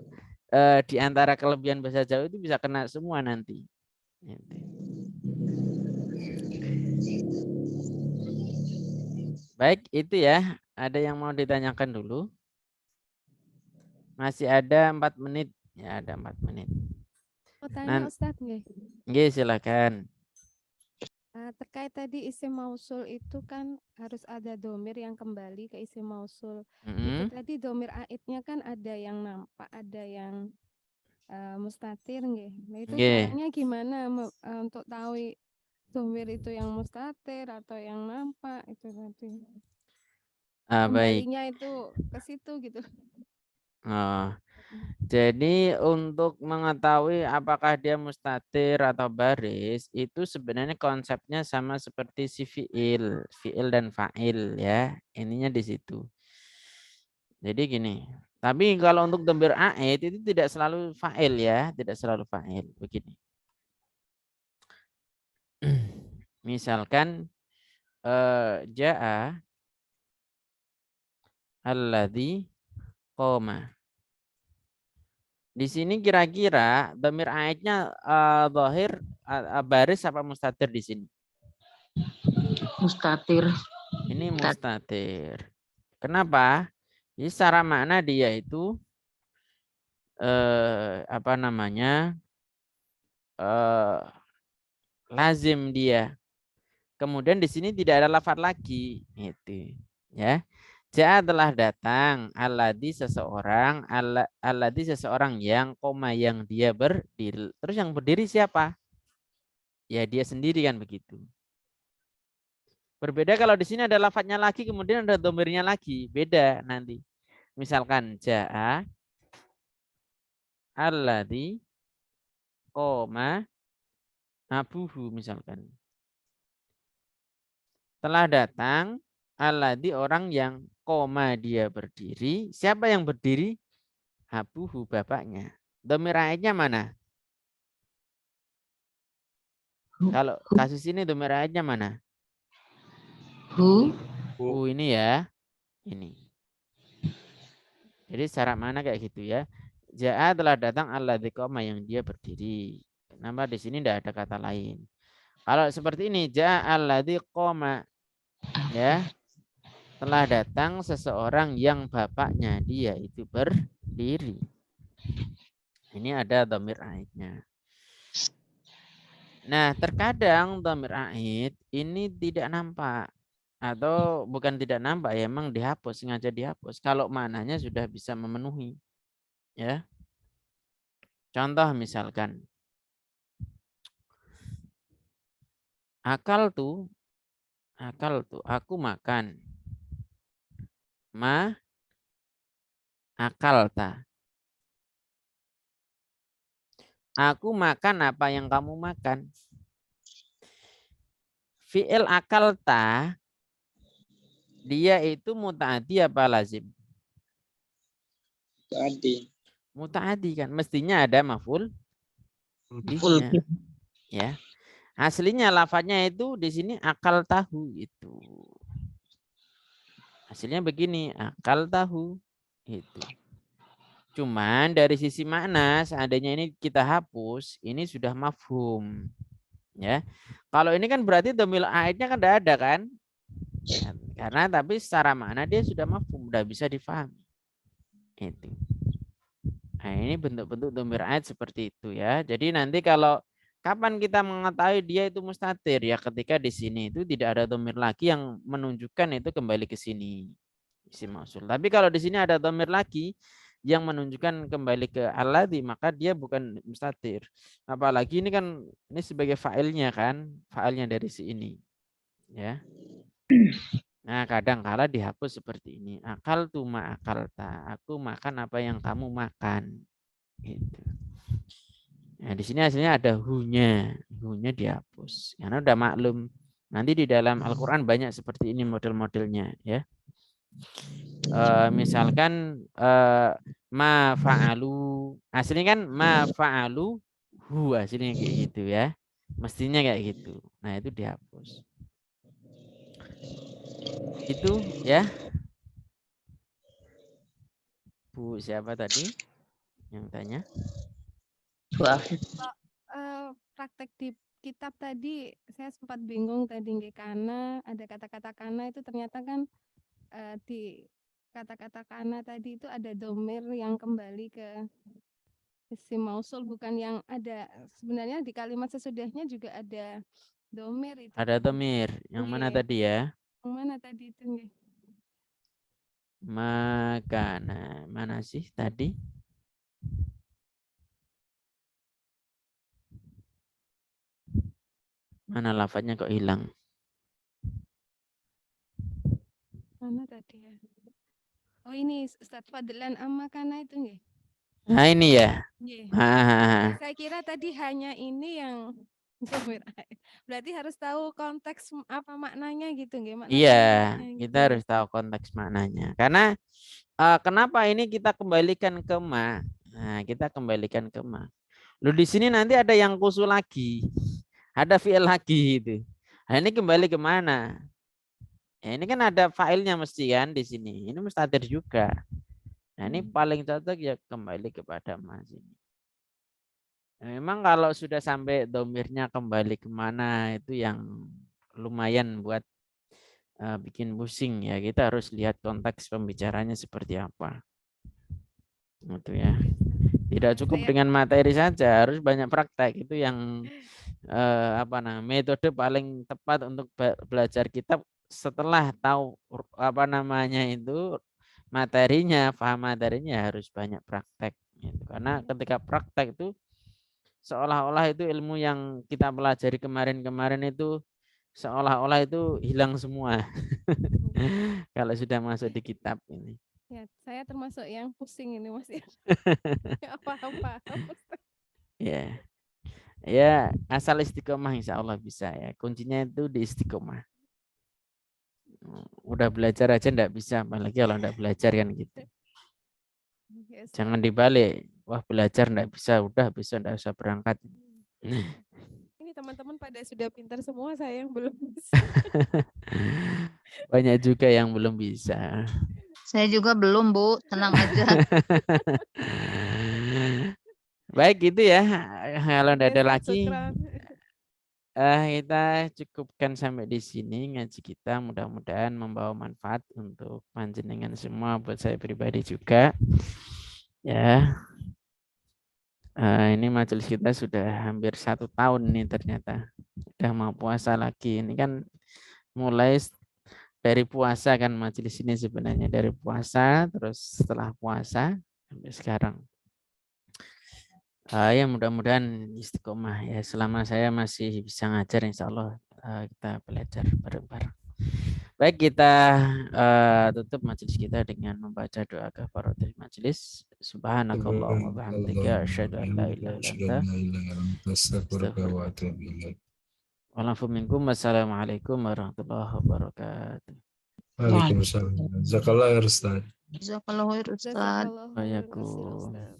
di antara kelebihan bahasa Jawa itu bisa kena semua nanti. Baik, itu ya. Ada yang mau ditanyakan dulu? Masih ada 4 menit. Ya, ada 4 menit. Mau tanya Ustadz nggih? Nggih, silakan. Terkait tadi isim mausul itu kan harus ada domir yang kembali ke isim mausul. Itu tadi domir aidnya kan ada yang nampak, ada yang mustatir nggih. Nah, itu caranya gimana untuk tahu domir itu yang mustatir atau yang nampak itu tadi? Kembalinya itu ke situ gitu. Jadi untuk mengetahui apakah dia mustatir atau baris, itu sebenarnya konsepnya sama seperti si fiil dan fa'il, ya. Ininya di situ. Jadi gini, tapi kalau untuk dhamir aid itu tidak selalu fa'il, ya, tidak selalu fa'il, begini. Misalkan ja'a alladzi qoma. Di sini kira-kira dhamir aidnya zahir baris apa mustatir di sini? Mustatir. Ini mustatir. Kenapa? Jadi secara makna dia itu apa namanya? Lazim dia. Kemudian di sini tidak ada lafaz lagi, itu ya. Ja'a telah datang alladzi seseorang, alladzi seseorang yang koma yang dia berdiri. Terus yang berdiri siapa? Ya dia sendiri kan begitu. Berbeda kalau di sini ada lafaznya lagi kemudian ada dhamirnya lagi, beda nanti. Misalkan ja'a alladzi koma abuhu misalkan. Telah datang alladzi orang yang koma dia berdiri. Siapa yang berdiri? Abuhu bapaknya. Dhamir aidnya mana? Kalau kasus ini dhamir aidnya mana? Hu. Ini ya. Ini. Jadi secara mana kayak gitu ya. Ja'a telah datang alladzi qoma yang dia berdiri. Kenapa di sini tidak ada kata lain. Kalau seperti ini ja'a alladzi qoma ya. Telah datang seseorang yang bapaknya dia itu berdiri. Ini ada dhamir aidnya. Nah, terkadang dhamir aid ini tidak nampak atau bukan tidak nampak ya, emang dihapus, sengaja dihapus kalau maknanya sudah bisa memenuhi. Ya. Contoh misalkan akal tuh aku makan. Ma akalta. Aku makan apa yang kamu makan. Fi'il akalta dia itu muta'addi apa lazim? Muta'addi kan. Mestinya ada maf'ul bihnya. Ya. Aslinya lafadznya itu di sini akal tahu itu. Hasilnya begini, akal tahu itu. Cuman dari sisi makna seandainya ini kita hapus, ini sudah mafhum. Ya. Kalau ini kan berarti dhamir aidnya kan tidak ada kan? Ya, karena tapi secara makna dia sudah mafhum, sudah bisa difahami. Itu. Nah, ini bentuk-bentuk dhamir aid seperti itu ya. Jadi nanti kalau kapan kita mengetahui dia itu mustatir ya ketika di sini itu tidak ada dhamir lagi yang menunjukkan itu kembali ke sini isim mausul. Tapi kalau di sini ada dhamir lagi yang menunjukkan kembali ke alladzi maka dia bukan mustatir. Apalagi ini kan ini sebagai fa'ilnya kan, fa'ilnya dari si ini. Ya. Nah, kadang kala dihapus seperti ini. Akal tu ma akalta. Aku makan apa yang kamu makan. Gitu. Nah, di sini hasilnya ada hu-nya. Hu-nya dihapus. Karena udah maklum. Nanti di dalam Al-Quran banyak seperti ini model-modelnya. Ya. Misalkan ma fa'alu. Aslinya kan ma fa'alu hu. Aslinya kayak gitu ya. Mestinya kayak gitu. Nah, itu dihapus. Itu ya. Bu siapa tadi yang tanya? Praktek di kitab tadi saya sempat bingung tadi karena ada kata-kata kana itu ternyata kan di kata-kata kana tadi itu ada domir yang kembali ke isim mausul bukan yang ada sebenarnya di kalimat sesudahnya juga ada domir itu. Ada domir yang mana tadi ya? Yang mana tadi itu nggih? Makana mana sih tadi? Mana lafadznya kok hilang? Mana tadi ya? Oh ini Ustaz Fadlan amma kana itu nggih. Nah ini ya. Yeah. Saya kira tadi hanya ini yang berarti harus tahu konteks apa maknanya gitu nggih? Iya, kita harus tahu konteks maknanya. Karena kenapa ini kita kembalikan ke ma? Nah, kita kembalikan ke ma. Lalu di sini nanti ada yang kusul lagi. Ada fi'il lagi itu. Nah, ini kembali kemana? Ya, ini kan ada failnya mesti kan di sini. Ini mustatir juga. Nah, ini paling cocok ya kembali kepada mas ini. Nah, memang kalau sudah sampai domirnya kembali kemana itu yang lumayan buat bikin pusing ya. Kita harus lihat konteks pembicaranya seperti apa. Itu ya. Tidak cukup dengan materi saja, harus banyak praktek. Itu yang metode paling tepat untuk belajar kitab setelah tahu apa namanya itu materinya, paham materinya harus banyak praktek gitu. Karena ketika praktek itu seolah-olah itu ilmu yang kita pelajari kemarin-kemarin itu seolah-olah itu hilang semua. Kalau sudah masuk di kitab ini. Ya, saya termasuk yang pusing ini Mas ya. Apa-apa. Ya. Ya, asal istiqomah insya Allah bisa ya. Kuncinya itu di istiqomah. Udah belajar aja enggak bisa, apalagi kalau enggak belajar kan gitu. Jangan dibalik. Wah, belajar enggak bisa, udah bisa enggak usah berangkat. Ini teman-teman pada sudah pintar semua, saya yang belum bisa. Banyak juga yang belum bisa. Saya juga belum, Bu. Tenang aja. Baik gitu ya. Kalau enggak ada lagi, kita cukupkan sampai di sini ngaji kita. Mudah-mudahan membawa manfaat untuk panjenengan semua, buat saya pribadi juga. Ya. Ini majelis kita sudah hampir 1 tahun nih ternyata. Udah mau puasa lagi. Ini kan mulai dari puasa kan majelis ini sebenarnya. Dari puasa, terus setelah puasa, sampai sekarang. Ya mudah-mudahan istiqomah ya. Selama saya masih bisa ngajar, insya Allah kita belajar bareng-bareng. Baik, kita tutup majelis kita dengan membaca doa kafaratul majelis. Subhanakallahumma wa bihamdika asyhadu an la ilaha illa anta astaghfiruka wa atubu ilaik. Wassalamualaikum warahmatullahi wabarakatuh. Waalaikumsalam. Jazakallah khair Ustaz. Jazakallahu khair, Ustaz. Waalaikumsalam.